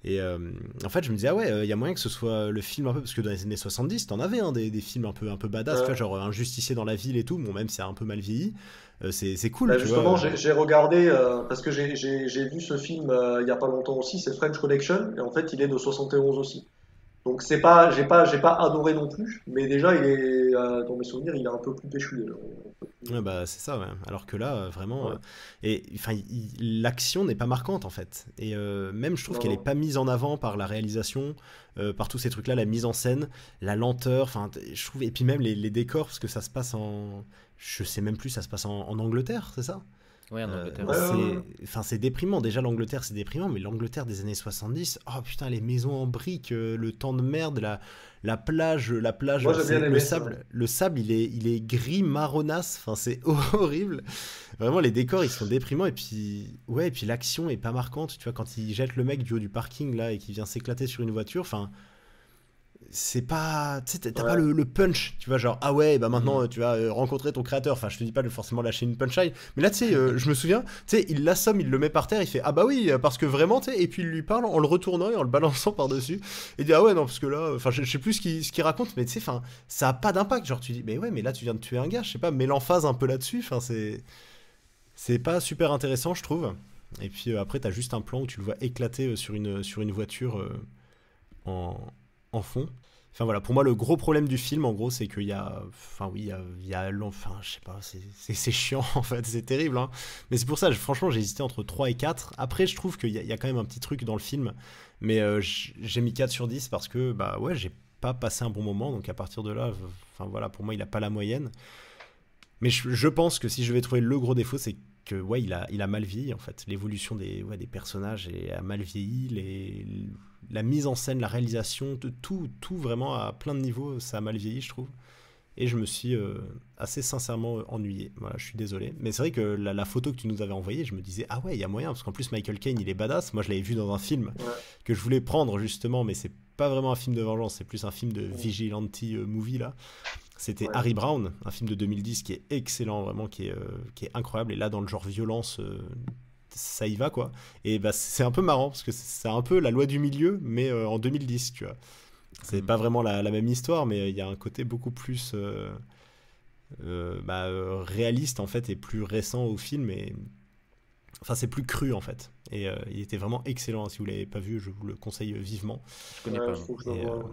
Et en fait, je me disais, ah ouais, il y a moyen que ce soit le film un peu, parce que dans les années 70, t'en avais hein, des films un peu badass, tu vois, euh, genre Un justicier dans la ville et tout, bon, même si c'est un peu mal vieilli, c'est cool, Bah tu vois. justement, j'ai regardé, parce que j'ai vu ce film il y a pas longtemps aussi, c'est French Connection, et en fait il est de 71 aussi. Donc c'est pas, j'ai pas adoré non plus, mais déjà il est, dans mes souvenirs, il est un peu plus péchu déjà. Un peu plus, Ouais, bah, c'est ça, ouais. Alors que là, vraiment. ouais. Et enfin, l'action n'est pas marquante en fait. Et même, je trouve Non, qu'elle est non. pas mise en avant par la réalisation, par tous ces trucs-là, la mise en scène, la lenteur, enfin, je trouve. Et puis même les décors, parce que ça se passe en. Je sais même plus, ça se passe en Angleterre, c'est ça? Ouais, en Angleterre, Ouais, ouais. ouais, ouais. C'est déprimant. Déjà, l'Angleterre, c'est déprimant, mais l'Angleterre des années 70, oh putain, les maisons en briques, le temps de merde, la plage, Moi j'ai bien aimé ça. le sable, il est gris marronasse. Enfin, c'est horrible. Vraiment, les décors, ils sont déprimants. Et puis, ouais, et puis l'action est pas marquante. Tu vois, quand il jette le mec du haut du parking là et qu'il vient s'éclater sur une voiture, enfin, c'est pas, tu sais, t'as pas Ouais. le punch, tu vois, genre ah ouais bah maintenant Mhm. tu vas rencontrer ton créateur, enfin je te dis pas de forcément lâcher une punchline, mais là tu sais je me souviens, tu sais il l'assomme, il le met par terre, il fait ah bah oui parce que vraiment tu sais, et puis il lui parle en le retournant et en le balançant par dessus et il dit ah ouais non parce que là enfin je sais plus ce qu'il raconte, mais tu sais enfin ça a pas d'impact, genre tu dis mais ouais mais là tu viens de tuer un gars, je sais pas, mets l'emphase un peu là-dessus, enfin c'est pas super intéressant je trouve. Et puis après t'as juste un plan où tu le vois éclater sur une voiture en, en fond. Enfin voilà, pour moi le gros problème du film en gros c'est qu'il y a, enfin oui, enfin je sais pas, c'est chiant en fait, c'est terrible hein. Mais c'est pour ça, franchement j'ai hésité entre 3 et 4. Après je trouve qu'il y a quand même un petit truc dans le film, mais j'ai mis 4 sur 10 parce que bah ouais j'ai pas passé un bon moment, donc à partir de là, enfin voilà, pour moi il a pas la moyenne. Mais je pense que si je vais trouver le gros défaut, c'est que ouais, il a mal vieilli en fait. L'évolution des personnages a mal vieilli, la mise en scène, la réalisation, tout vraiment à plein de niveaux, ça a mal vieilli, je trouve. Et je me suis assez sincèrement ennuyé. Voilà, je suis désolé. Mais c'est vrai que la photo que tu nous avais envoyée, je me disais, ah ouais, il y a moyen, parce qu'en plus Michael Caine, il est badass. Moi, je l'avais vu dans un film Ouais. que je voulais prendre justement, mais c'est pas vraiment un film de vengeance, c'est plus un film de Ouais. vigilante movie là. C'était Ouais. Harry Brown, un film de 2010 qui est excellent, vraiment, qui est incroyable. Et là, dans le genre violence, ça y va, quoi. Et bah, c'est un peu marrant, parce que c'est un peu la loi du milieu, mais en 2010, tu vois. C'est pas vraiment la même histoire, mais il y a un côté beaucoup plus réaliste, en fait, et plus récent au film. Et... Enfin, c'est plus cru, en fait. Et il était vraiment excellent. Si vous l'avez pas vu, je vous le conseille vivement. Je connais Ouais, pas. faut que je Et, le voie.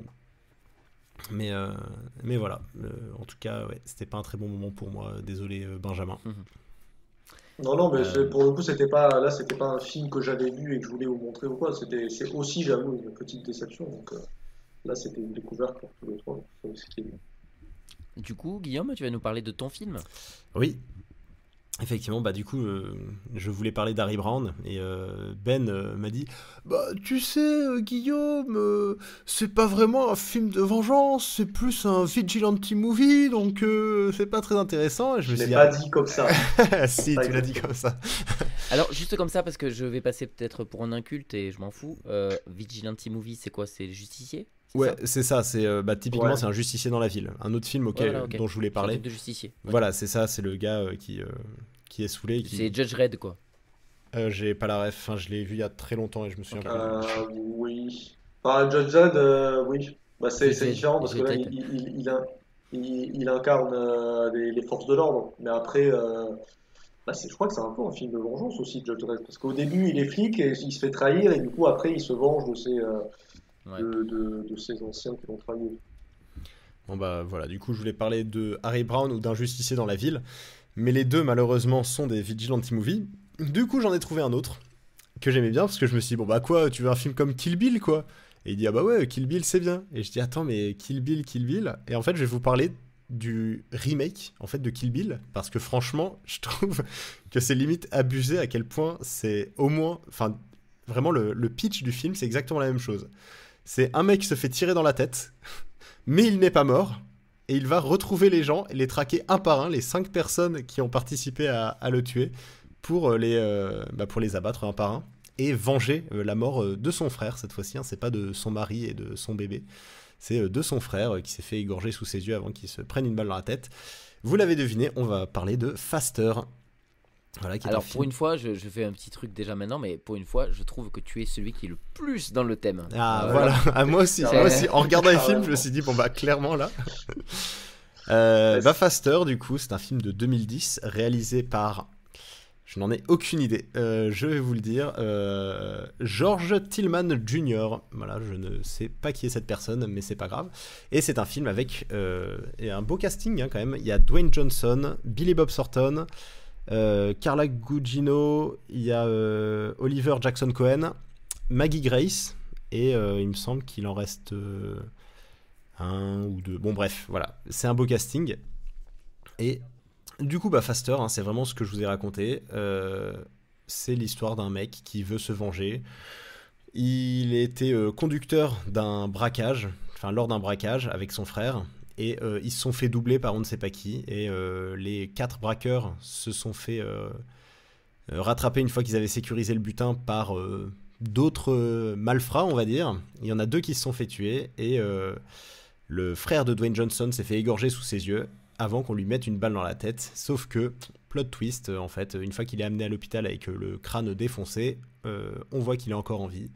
mais voilà, en tout cas, ouais, c'était pas un très bon moment pour moi. Désolé, Benjamin. Mhm. Non, non, mais Euh, pour le coup, c'était pas un film que j'avais vu et que je voulais vous montrer ou quoi. C'est aussi, j'avoue, une petite déception. Donc là, c'était une découverte pour tous les trois. C'est ce qui est bien. du coup, Guillaume, tu vas nous parler de ton film. Oui, effectivement, bah du coup, je voulais parler d'Harry Brown et Ben m'a dit, bah tu sais, Guillaume, c'est pas vraiment un film de vengeance, c'est plus un vigilante movie, donc c'est pas très intéressant. Et je me Je suis l'ai dit, pas dit comme ça. si, Pas tu l'as dit exactement. comme ça. Alors, juste comme ça, parce que je vais passer peut-être pour un inculte et je m'en fous. Vigilante Movie, c'est quoi? C'est le justicier? C'est Ouais, ça? c'est ça, typiquement Ouais. c'est un justicier dans la ville. Un autre film Ouais, voilà, ok. dont je voulais C'est un parler. truc de justicier. Ok. Voilà, c'est ça, c'est le gars qui est saoulé. C'est Judge Red, quoi. J'ai pas la ref, enfin, je l'ai vu il y a très longtemps et je me souviens Ok. plus. Oui. Enfin, Judge Dredd, oui. Bah, c'est Judge différent parce que là, Dredd. il incarne les forces de l'ordre. Mais après, bah, je crois que c'est un peu un film de vengeance aussi, Judge Dredd. Parce qu'au début, il est flic et il se fait trahir. Et du coup, après, il se venge Ouais. de ses anciens qui l'ont trahi. Bon bah voilà, du coup je voulais parler de Harry Brown ou d'un justicier dans la ville, mais les deux malheureusement sont des vigilante movies. Du coup j'en ai trouvé un autre que j'aimais bien parce que je me suis dit bon bah quoi, tu veux un film comme Kill Bill quoi? Et il dit ah bah ouais, Kill Bill c'est bien. Et je dis attends mais Kill Bill, Kill Bill. Et en fait je vais vous parler du remake en fait de Kill Bill parce que franchement je trouve que c'est limite abusé à quel point c'est au moins, enfin vraiment le pitch du film c'est exactement la même chose. C'est un mec qui se fait tirer dans la tête, mais il n'est pas mort. Et il va retrouver les gens et les traquer un par un, les 5 personnes qui ont participé à le tuer, pour les abattre un par un. Et venger la mort de son frère cette fois-ci. Hein, c'est pas de son mari et de son bébé. C'est de son frère qui s'est fait égorger sous ses yeux avant qu'il se prenne une balle dans la tête. Vous l'avez deviné, on va parler de Faster. Voilà, qui est un Alors, pour film. une fois, je fais un petit truc déjà maintenant, mais pour une fois, je trouve que tu es celui qui est le plus dans le thème. Ah voilà. voilà, ah, moi aussi, Carrément. moi aussi. En regardant les films, Carrément. je me suis dit bon bah clairement là. Ouais, Faster du coup, c'est un film de 2010 réalisé par, je n'en ai aucune idée, je vais vous le dire, George Tillman Jr. Voilà, je ne sais pas qui est cette personne, mais c'est pas grave. Et c'est un film avec et un beau casting hein, quand même. Il y a Dwayne Johnson, Billy Bob Thornton, Carla Gugino, il y a Oliver Jackson Cohen, Maggie Grace, et il me semble qu'il en reste un ou deux. Bon bref, voilà, c'est un beau casting. Et du coup, bah, Faster, hein, c'est vraiment ce que je vous ai raconté. C'est l'histoire d'un mec qui veut se venger. Il était conducteur d'un braquage, enfin lors d'un braquage avec son frère. Et ils se sont fait doubler par on ne sait pas qui. Et les 4 braqueurs se sont fait rattraper une fois qu'ils avaient sécurisé le butin par d'autres malfrats, on va dire. Il y en a 2 qui se sont fait tuer. Et le frère de Dwayne Johnson s'est fait égorger sous ses yeux avant qu'on lui mette une balle dans la tête. Sauf que, plot twist, en fait, une fois qu'il est amené à l'hôpital avec le crâne défoncé, on voit qu'il est encore en vie.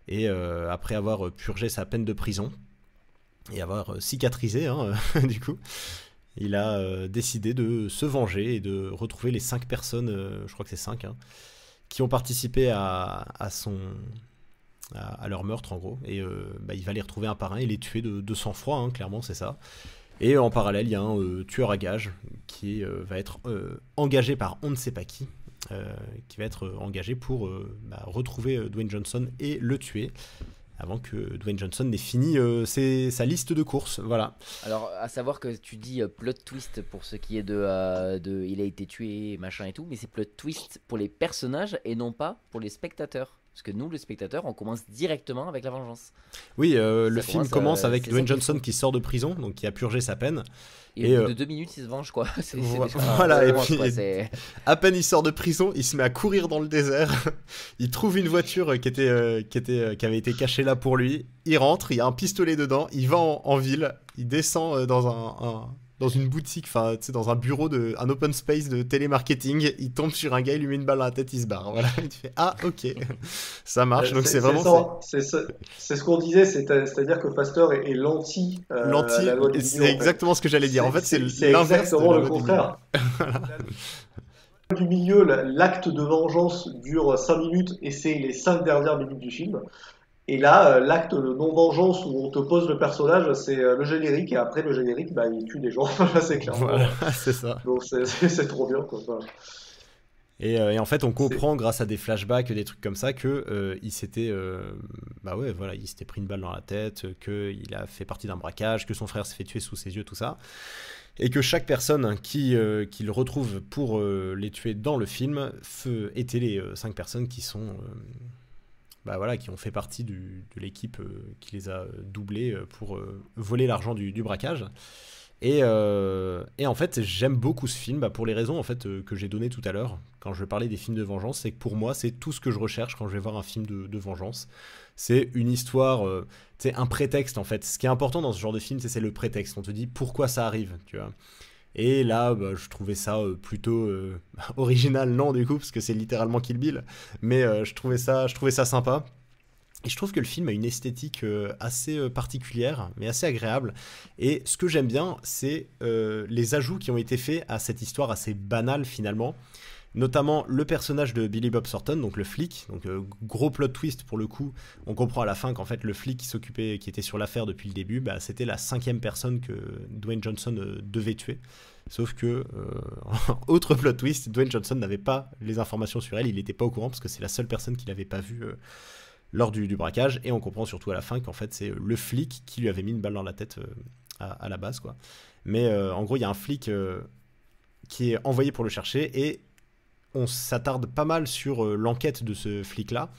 Et après avoir purgé sa peine de prison et avoir cicatrisé, hein, du coup, il a décidé de se venger et de retrouver les 5 personnes, je crois que c'est 5, hein, qui ont participé à à leur meurtre en gros, et il va les retrouver un par un et les tuer de sang-froid, hein, clairement c'est ça. Et en parallèle, il y a un tueur à gages qui va être engagé par on ne sait pas qui va être engagé pour retrouver Dwayne Johnson et le tuer avant que Dwayne Johnson n'ait fini sa liste de courses. Voilà. Alors, à savoir que tu dis plot twist pour ce qui est de il a été tué, machin et tout, mais c'est plot twist pour les personnages et non pas pour les spectateurs. Parce que nous, les spectateurs, on commence directement avec la vengeance. Oui, le film commence avec c'est Dwayne ça qui est Johnson fou. qui sort de prison, donc qui a purgé sa peine. Et au bout de 2 minutes, il se venge, quoi. Voilà, et revanche, puis quoi, c'est... à peine il sort de prison, il se met à courir dans le désert. Il trouve une voiture qui avait été cachée là pour lui. Il rentre, il y a un pistolet dedans, il va en ville, il descend dans une boutique, enfin, tu sais, dans un bureau un open space de télémarketing. Il tombe sur un gars, il lui met une balle dans la tête, il se barre. Voilà, il te fait ah ok, ça marche. Donc c'est vraiment c'est ce qu'on disait, c'est-à-dire que Faster est l'anti l'anti. la loi du C'est milieu, en fait. exactement ce que j'allais dire. En fait, c'est C'est l'inverse de exactement la le loi du contraire. Du milieu, l'acte de vengeance dure 5 minutes et c'est les 5 dernières minutes du film. Et là, l'acte de non-vengeance où on te pose le personnage, c'est le générique, et après le générique, il tue des gens, là c'est clairement. Voilà, c'est ça. Donc c'est trop bien, quoi. Enfin, Et en fait, on c'est comprend grâce à des flashbacks, des trucs comme ça, que il s'était, il s'était pris une balle dans la tête, qu'il a fait partie d'un braquage, que son frère s'est fait tuer sous ses yeux, tout ça, et que chaque personne qu'il retrouve pour les tuer dans le film étaient les 5 personnes qui sont, qui ont fait partie de l'équipe qui les a doublés pour voler l'argent du braquage. Et en fait, j'aime beaucoup ce film pour les raisons en fait que j'ai données tout à l'heure quand je parlais des films de vengeance. C'est que pour moi, c'est tout ce que je recherche quand je vais voir un film de vengeance. C'est une histoire, c'est un prétexte en fait. Ce qui est important dans ce genre de film, c'est le prétexte. On te dit pourquoi ça arrive, tu vois. Et là, je trouvais ça plutôt original, non du coup, parce que c'est littéralement Kill Bill. Mais je trouvais ça sympa. Et je trouve que le film a une esthétique assez particulière, mais assez agréable. Et ce que j'aime bien, c'est les ajouts qui ont été faits à cette histoire assez banale finalement. Notamment le personnage de Billy Bob Thornton, donc le flic. Donc gros plot twist pour le coup. On comprend à la fin qu'en fait le flic qui était sur l'affaire depuis le début, c'était la 5e personne que Dwayne Johnson devait tuer. Sauf que, autre plot twist, Dwayne Johnson n'avait pas les informations sur elle, il n'était pas au courant parce que c'est la seule personne qu'il n'avait pas vue lors du braquage, et on comprend surtout à la fin qu'en fait c'est le flic qui lui avait mis une balle dans la tête à la base, quoi. Mais en gros il y a un flic qui est envoyé pour le chercher, et on s'attarde pas mal sur l'enquête de ce flic là,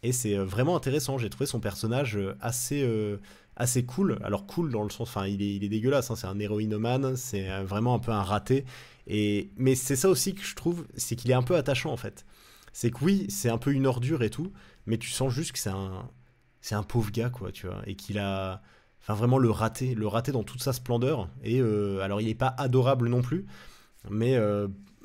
et c'est vraiment intéressant. J'ai trouvé son personnage assez cool. Alors cool dans le sens, enfin il est dégueulasse, hein, c'est un héroïnomane, c'est vraiment un peu un raté, mais c'est ça aussi que je trouve, c'est qu'il est un peu attachant en fait. C'est que oui, c'est un peu une ordure et tout, mais tu sens juste que c'est un pauvre gars, quoi, tu vois, et qu'il a, enfin vraiment le raté dans toute sa splendeur. Et alors il est pas adorable non plus, mais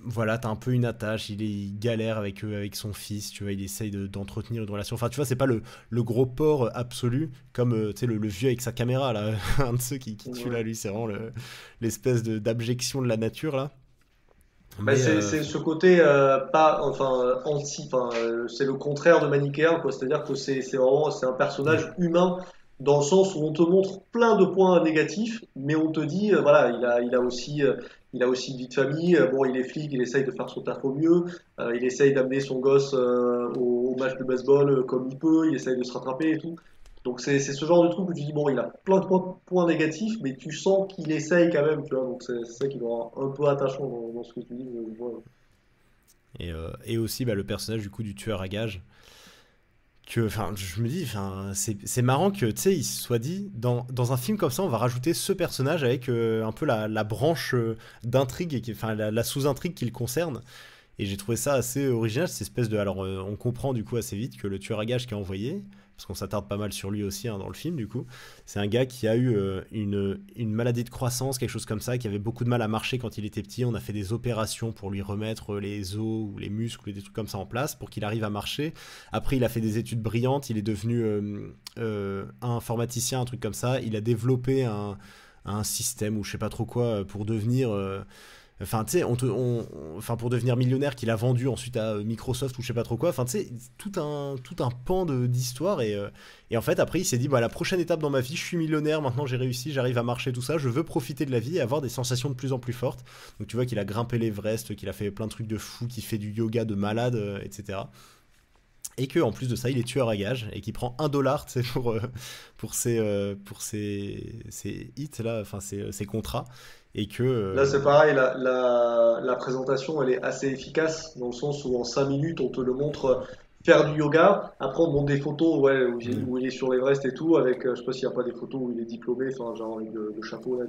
voilà, t'as un peu une attache. Il galère avec son fils, tu vois, il essaye d'entretenir une relation. Enfin, tu vois, c'est pas le gros porc absolu comme tu sais le vieux avec sa caméra là, un de ceux qui tue là, lui, c'est vraiment l'espèce d'abjection de la nature là. Mais c'est ce côté pas enfin anti c'est le contraire de manichéen, quoi, c'est-à-dire que c'est vraiment c'est un personnage humain dans le sens où on te montre plein de points négatifs, mais on te dit voilà, il a aussi une vie de famille, bon, il est flic, il essaye de faire son taf au mieux, il essaye d'amener son gosse au match de baseball comme il peut, il essaye de se rattraper et tout. Donc c'est ce genre de truc où tu dis bon, il a plein de points négatifs, mais tu sens qu'il essaye quand même, tu vois. Donc c'est ça qui me rend un peu attachant dans ce que tu dis. Voilà. et aussi le personnage du coup du tueur à gages, que enfin je me dis, enfin c'est marrant que tu sais il se soit dit dans un film comme ça on va rajouter ce personnage avec un peu la branche d'intrigue, et enfin la sous-intrigue qui le concerne. Et j'ai trouvé ça assez original, cette espèce de... Alors, on comprend du coup assez vite que le tueur à gages qui est envoyé, parce qu'on s'attarde pas mal sur lui aussi dans le film, du coup, c'est un gars qui a eu une maladie de croissance, quelque chose comme ça, qui avait beaucoup de mal à marcher quand il était petit. On a fait des opérations pour lui remettre les os ou les muscles ou des trucs comme ça en place pour qu'il arrive à marcher. Après, il a fait des études brillantes, il est devenu informaticien, un truc comme ça. Il a développé un système ou je sais pas trop quoi pour devenir... Enfin, tu sais, enfin, pour devenir millionnaire, qu'il a vendu ensuite à Microsoft ou je sais pas trop quoi. Enfin, tu sais, tout un pan d'histoire. Et en fait, après, il s'est dit, bah, la prochaine étape dans ma vie, je suis millionnaire, maintenant j'ai réussi, j'arrive à marcher, tout ça. Je veux profiter de la vie et avoir des sensations de plus en plus fortes. Donc, tu vois qu'il a grimpé l'Everest, qu'il a fait plein de trucs de fou, qu'il fait du yoga de malade, etc. Et que en plus de ça, il est tueur à gages et qu'il prend $1 tu sais, pour ses hits là, enfin ses contrats. Et que Là, c'est pareil, la présentation, elle est assez efficace, dans le sens où en 5 minutes, on te le montre faire du yoga. Après, on montre des photos ouais, mm, où il est sur l'Everest et tout, avec, je sais pas s'il n'y a pas des photos où il est diplômé, enfin, genre avec le chapeau là,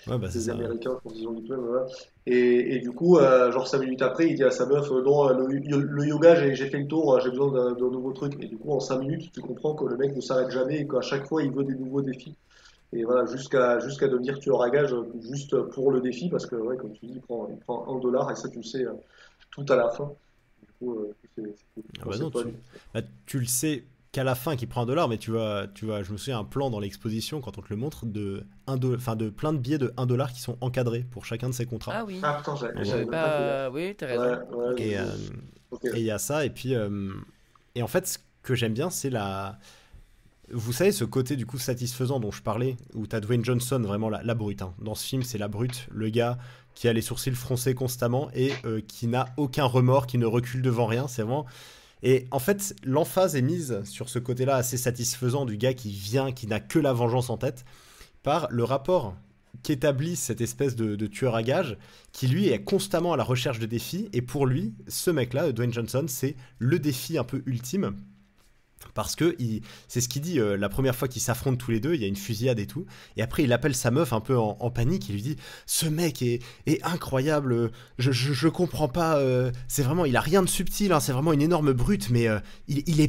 ouais, bah c'est des ça. Américains quand ils ont diplômé, voilà. Et du coup, genre 5 minutes après, il dit à sa meuf, non, le yoga, j'ai fait le tour, j'ai besoin d'un nouveau truc. Et du coup, en 5 minutes, tu comprends que le mec ne s'arrête jamais et qu'à chaque fois, il veut des nouveaux défis. Et voilà, jusqu'à devenir tueur à gage juste pour le défi, parce que, ouais, comme tu dis, il prend $1, et ça, tu le sais tout à la fin. Du coup, c'est cool. Ah Bon, bah c'est non, pas lui. bah, tu le sais qu'à la fin qu'il prend $1, mais tu vois, je me souviens un plan dans l'exposition quand on te le montre enfin de plein de billets de $1 qui sont encadrés pour chacun de ses contrats. Ah oui, Ah putain, En j'avais gros. j'avais même pas fait gaffe. pas. Oui, t'as Ouais, raison. ouais, Ok. Et ok. et il y a ça, et en fait, ce que j'aime bien, c'est vous savez, ce côté du coup satisfaisant dont je parlais, où t'as Dwayne Johnson, vraiment la brute, hein. Dans ce film, c'est la brute, le gars qui a les sourcils froncés constamment et qui n'a aucun remords, qui ne recule devant rien, c'est vraiment... Et en fait, l'emphase est mise sur ce côté-là assez satisfaisant du gars qui vient, qui n'a que la vengeance en tête, par le rapport qu'établit cette espèce de tueur à gages, qui lui est constamment à la recherche de défis, et pour lui, ce mec-là, Dwayne Johnson, c'est le défi un peu ultime, parce que c'est ce qu'il dit la première fois qu'ils s'affrontent tous les deux, il y a une fusillade et tout, et après il appelle sa meuf un peu en panique, il lui dit ce mec est incroyable, je comprends pas, c'est vraiment, il a rien de subtil, hein, c'est vraiment une énorme brute, mais il est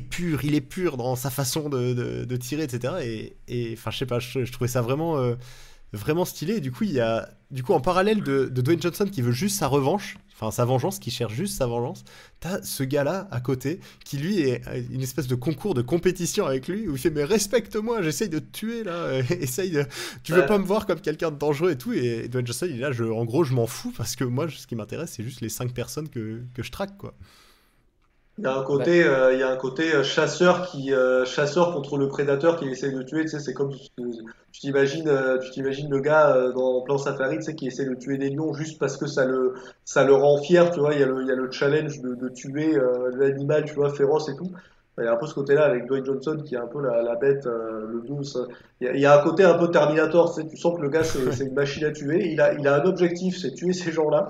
pur dans sa façon de tirer, etc. Et enfin je sais pas, je trouvais ça vraiment stylé. Et du coup, il y a, du coup, en parallèle de Dwayne Johnson qui veut juste sa revanche, enfin sa vengeance, qui cherche juste sa vengeance, t'as ce gars-là à côté qui lui est une espèce de concours de compétition avec lui où il fait mais respecte-moi, j'essaye de te tuer là, essaye de, tu veux pas Ouais. me voir comme quelqu'un de dangereux et tout. Et Dwayne Johnson il est là, en gros, je m'en fous parce que moi, ce qui m'intéresse, c'est juste les 5 personnes que je traque quoi. Bah, Il y a un côté chasseur contre le prédateur qui essaie de tuer. Tu sais, c'est comme tu t'imagines le gars dans Plan Safari, tu sais, qui essaie de tuer des lions juste parce que ça le rend fier. Tu vois, il y a le challenge de tuer l'animal, tu vois, féroce et tout. Il y a un peu ce côté-là avec Dwayne Johnson qui est un peu la bête, le douce. Il y a un côté un peu Terminator. Tu sais, tu sens que le gars c'est une machine à tuer. Il a un objectif, c'est tuer ces gens-là.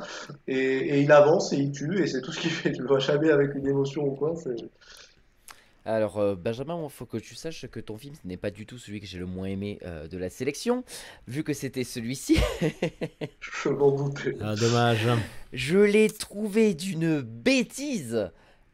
Et il avance et il tue, et c'est tout ce qu'il fait. Tu le vois jamais avec une émotion ou quoi. alors, Benjamin, il faut que tu saches que ton film ce n'est pas du tout celui que j'ai le moins aimé de la sélection, vu que c'était celui-ci. Je m'en doutais. Ah, dommage. Je l'ai trouvé d'une bêtise.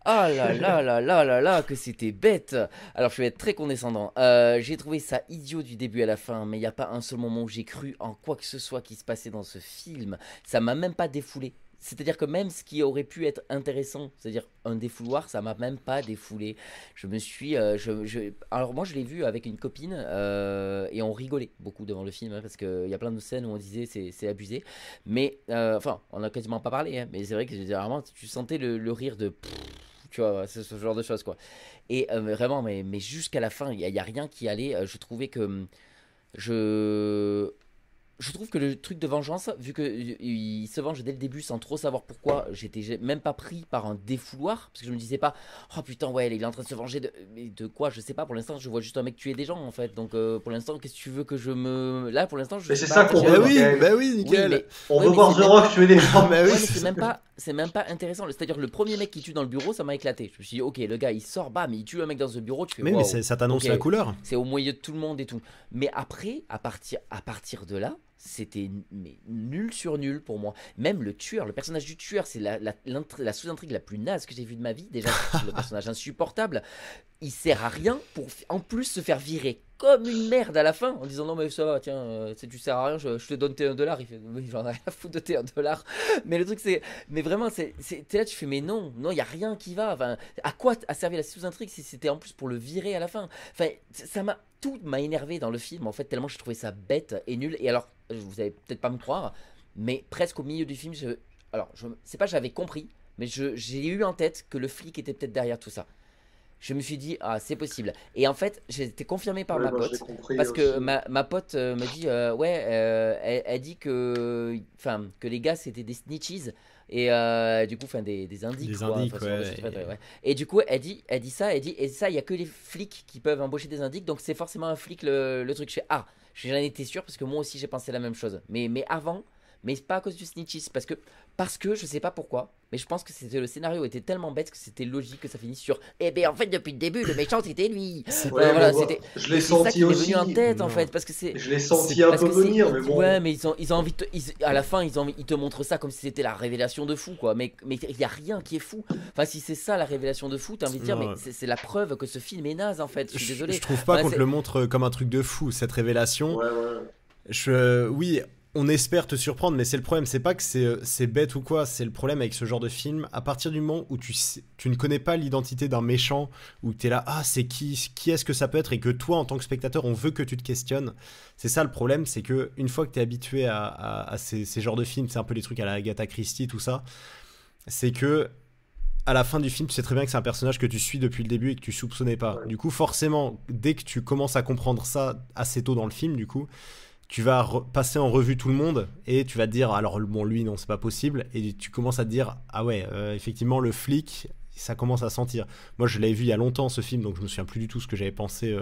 Ah là là là là là là, que c'était bête. Alors je vais être très condescendant. J'ai trouvé ça idiot du début à la fin, mais il n'y a pas un seul moment où j'ai cru en quoi que ce soit qui se passait dans ce film. Ça m'a même pas défoulé. C'est-à-dire que même ce qui aurait pu être intéressant, c'est-à-dire un défouloir, ça m'a même pas défoulé. Je me suis, alors moi je l'ai vu avec une copine et on rigolait beaucoup devant le film hein, parce qu'il y a plein de scènes où on disait c'est abusé, mais enfin on a quasiment pas parlé, hein, mais c'est vrai que vraiment tu sentais le rire de tu vois, c'est ce genre de choses quoi. Et vraiment, mais jusqu'à la fin, il y a rien qui allait. Je trouvais que je je trouve que le truc de vengeance, vu que il se venge dès le début sans trop savoir pourquoi, j'étais même pas pris par un défouloir, parce que je me disais pas, oh putain, ouais, il est en train de se venger de, mais de quoi, je sais pas, pour l'instant, je vois juste un mec tuer des gens, en fait, donc pour l'instant, qu'est-ce que tu veux que je me. Là, pour l'instant, je Mais suis c'est pas ça qu'on attaché à veut, la Bah oui, Michael. bah oui, Oui, nickel. mais. On Ouais, veut mais voir c'est The même Rock pas. tuer des gens. Bah oui, Ouais, mais c'est même pas intéressant. C'est-à-dire, le premier mec qui tue dans le bureau, ça m'a éclaté. Je me suis dit, ok, le gars, il sort, bam, il tue un mec dans ce bureau, tu fais, mais waouh, ça t'annonce ok, la couleur. c'est au milieu de tout le monde et tout. Mais après, à partir de là, c'était mais nul sur nul pour moi. Même le tueur, le personnage du tueur, c'est la sous-intrigue la plus naze que j'ai vue de ma vie. Déjà, le personnage insupportable, il sert à rien pour en plus se faire virer comme une merde à la fin en disant non mais ça va tiens tu sers à rien je te donne tes $1 il fait oui j'en ai rien à foutre de tes $1 mais le truc c'est mais vraiment t'es là tu fais mais non il y a rien qui va enfin à quoi a servi la sous-intrigue si c'était en plus pour le virer à la fin enfin ça m'a tout m'a énervé dans le film en fait tellement je trouvais ça bête et nul et alors vous allez peut-être pas me croire mais presque au milieu du film, alors c'est pas j'avais compris, mais j'ai eu en tête que le flic était peut-être derrière tout ça. Je me suis dit, ah, c'est possible. Et en fait, j'ai été confirmé par Ouais, ma moi je l'ai pote. compris Parce que aussi. ma pote me dit, ouais, elle dit que les gars c'était des snitches. Et du coup, des indiques, Des quoi. indices, Ce genre de ouais. choses, ouais, ouais. Et du coup, elle dit ça, et ça, il y a que les flics qui peuvent embaucher des indiques. Donc c'est forcément un flic le truc. Je fais, ah, j'en étais sûr parce que moi aussi j'ai pensé la même chose. Mais avant, mais c'est pas à cause du snitches. Parce que je sais pas pourquoi. Mais je pense que le scénario était tellement bête que c'était logique que ça finisse sur eh ben en fait depuis le début le méchant c'était lui. C'est Ouais, mais Voilà, moi, je l'ai c'est ça senti qui m'est venu en aussi. tête en non. fait parce que c'est Je l'ai C'est senti un parce peu que c'est venir, mais ouais bon. mais ils ont envie à la fin ils te montrent ça comme si c'était la révélation de fou quoi, mais il y a rien qui est fou. Enfin si c'est ça la révélation de fou, t'as envie de dire mais Non. c'est la preuve que ce film est naze en fait. Je suis désolé. Je trouve pas Enfin, qu'on te le montre comme un truc de fou, cette révélation. Ouais, ouais. Oui, on espère te surprendre, mais c'est le problème. C'est pas que c'est bête ou quoi. C'est le problème avec ce genre de film. À partir du moment où tu ne connais pas l'identité d'un méchant, où tu es là, ah, c'est qui est-ce que ça peut être, et que toi, en tant que spectateur, on veut que tu te questionnes. C'est ça le problème, c'est que une fois que tu es habitué à ces genres de films, c'est un peu les trucs à la Agatha Christie, tout ça, c'est que à la fin du film, tu sais très bien que c'est un personnage que tu suis depuis le début et que tu soupçonnais pas. Ouais. Du coup, forcément, dès que tu commences à comprendre ça assez tôt dans le film, du coup, tu vas passer en revue tout le monde et tu vas te dire, alors bon, lui, non, c'est pas possible. Et tu commences à te dire, ah ouais, effectivement, le flic, ça commence à sentir. Moi, je l'avais vu il y a longtemps, ce film, donc je me souviens plus du tout ce que j'avais pensé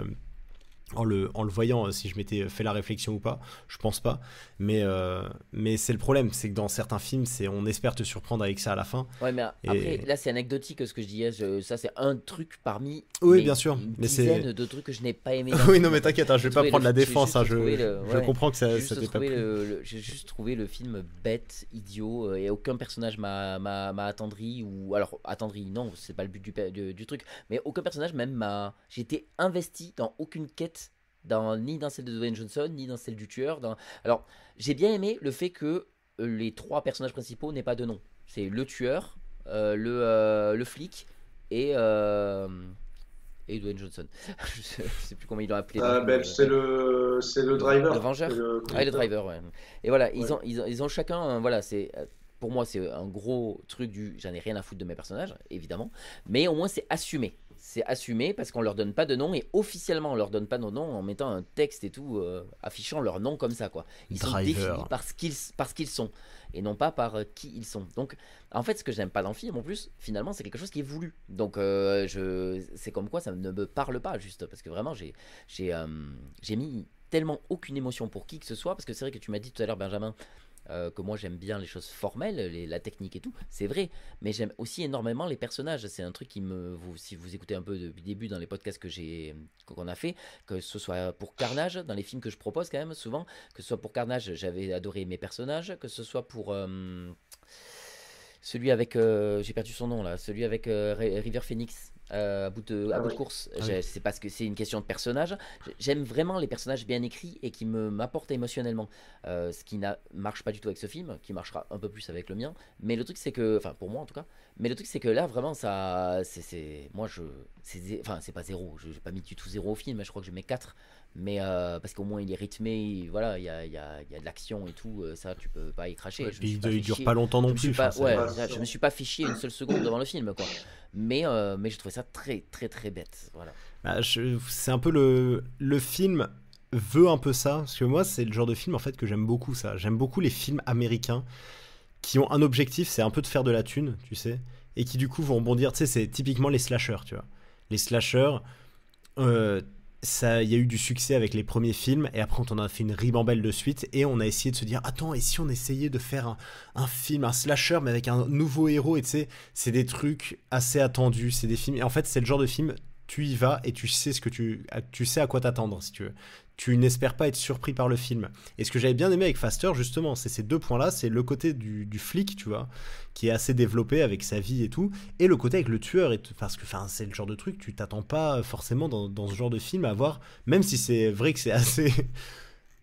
en le voyant, si je m'étais fait la réflexion ou pas. Je pense pas. Mais c'est le problème, c'est que dans certains films, on espère te surprendre avec ça à la fin. ouais mais après Et là c'est anecdotique ce que je dis, hein. Ça c'est un truc parmi oui, mais bien sûr, une mais dizaine de trucs que je n'ai pas aimé dans le oui, film non, en mais fait. t'inquiète, hein, je J'ai vais pas trouvé prendre la j'ai défense, juste hein, trouvé je comprends que j'ai ça juste t'est pas trouvé plu. j'ai juste trouvé le film bête, idiot, et aucun personnage m'a attendri, ou alors attendri, non, c'est pas le but du truc, mais aucun personnage même j'ai été investi dans aucune quête, ni dans celle de Dwayne Johnson, ni dans celle du tueur. Alors, j'ai bien aimé le fait que les trois personnages principaux n'aient pas de nom. C'est le tueur, le flic et, euh, et Dwayne Johnson. Je sais plus comment ils l'ont appelé dans le film. Ben, c'est le driver. Le Vengeur. C'est le Ah, et le conducteur. driver, ouais. Et voilà, Ouais. ils ont chacun, voilà, pour moi, c'est un gros truc j'en ai rien à foutre de mes personnages, évidemment, mais au moins c'est assumé. C'est assumé parce qu'on leur donne pas de nom, et officiellement on leur donne pas de nom en mettant un texte et tout, affichant leur nom comme ça, quoi. Ils sont Driver. définis par ce qu'ils sont et non pas par qui ils sont. Donc, en fait, ce que j'aime pas dans le film, en plus, finalement, c'est quelque chose qui est voulu. Donc, c'est comme quoi ça ne me parle pas, juste parce que vraiment, j'ai mis tellement aucune émotion pour qui que ce soit, parce que c'est vrai que tu m'as dit tout à l'heure, Benjamin, que moi j'aime bien les choses formelles, la technique et tout, c'est vrai, mais j'aime aussi énormément les personnages. C'est un truc si vous écoutez un peu depuis le début dans les podcasts qu'on a fait, que ce soit pour Carnage, dans les films que je propose quand même souvent, que ce soit pour Carnage, j'avais adoré mes personnages, que ce soit pour celui avec, j'ai perdu son nom là, celui avec River Phoenix. À bout Ah de oui. course, Ah oui. c'est parce que c'est une question de personnage. J'aime vraiment les personnages bien écrits et qui m'apportent émotionnellement. Ce qui marche pas du tout avec ce film, qui marchera un peu plus avec le mien. Mais le truc c'est que, enfin pour moi en tout cas, mais le truc c'est que là vraiment ça, moi enfin c'est pas zéro. J'ai pas mis du tout zéro au film. Je crois que je mets 4. Mais parce qu'au moins il est rythmé, voilà, il y a de l'action et tout, ça tu peux pas y cracher. Ouais, Je me puis suis pas il fait dure chier. pas longtemps Je non me suis plus. pas, Enfin, ouais, Ouais, c'est ça, c'est je ça. me suis pas fait chier une seule seconde devant le film, quoi. Mais j'ai trouvé ça très très très bête, voilà. c'est un peu le film veut un peu ça, parce que moi c'est le genre de film en fait que j'aime beaucoup ça. J'aime beaucoup les films américains qui ont un objectif, c'est un peu de faire de la thune, tu sais, et qui du coup vont rebondir. Tu sais, c'est typiquement les slashers, tu vois. Les slashers, euh, il y a eu du succès avec les premiers films, et après on en a fait une ribambelle de suite, et on a essayé de se dire, attends, et si on essayait de faire un film, un slasher, mais avec un nouveau héros, et tu sais, c'est des trucs assez attendus, c'est des films, et en fait c'est le genre de film, tu y vas, et tu sais tu sais à quoi t'attendre, si tu veux. Tu n'espères pas être surpris par le film. Et ce que j'avais bien aimé avec Faster, justement, c'est ces deux points-là, c'est le côté du flic, tu vois, qui est assez développé avec sa vie et tout, et le côté avec le tueur, parce que c'est le genre de truc, tu t'attends pas forcément dans ce genre de film à voir, même si c'est vrai que c'est assez...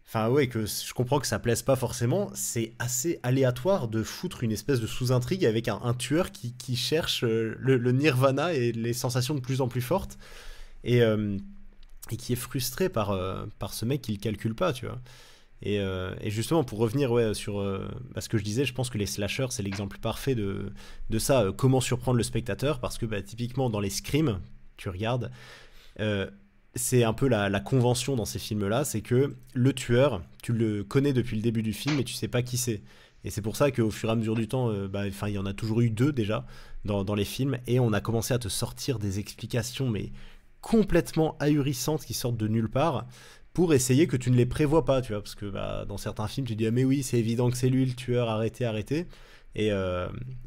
Enfin ouais, que je comprends que ça plaise pas forcément, c'est assez aléatoire de foutre une espèce de sous-intrigue avec un tueur qui cherche le nirvana et les sensations de plus en plus fortes, et, euh, et qui est frustré par ce mec qui le calcule pas, tu vois. Et justement, pour revenir sur ce que je disais, je pense que les slashers, c'est l'exemple parfait de ça. Comment surprendre le spectateur, parce que typiquement, dans les Scream, tu regardes, c'est un peu la convention dans ces films-là, c'est que le tueur, tu le connais depuis le début du film, mais tu sais pas qui c'est. Et c'est pour ça qu'au fur et à mesure du temps, il y en a toujours eu 2 déjà dans les films, et on a commencé à te sortir des explications, mais complètement ahurissantes qui sortent de nulle part, pour essayer que tu ne les prévois pas, tu vois, parce que dans certains films, tu dis ah mais oui, c'est évident que c'est lui le tueur, arrêtez. Et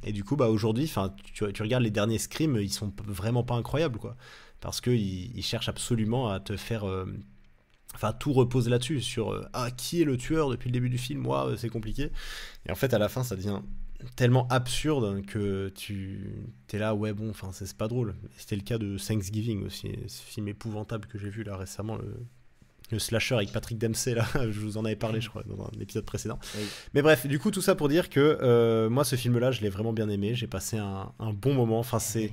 du coup, aujourd'hui, tu regardes les derniers Scream, ils sont vraiment pas incroyables, quoi, parce qu'ils cherchent absolument à te faire tout repose là-dessus, sur qui est le tueur depuis le début du film, c'est compliqué. Et en fait, à la fin, ça devient tellement absurde que tu es là, c'est pas drôle. C'était le cas de Thanksgiving aussi, ce film épouvantable que j'ai vu là récemment, le slasher avec Patrick Dempsey, là, je vous en avais parlé, je crois, dans un épisode précédent. Oui. Mais bref, du coup, tout ça pour dire que moi, ce film-là, je l'ai vraiment bien aimé. J'ai passé un bon moment. Enfin, c'est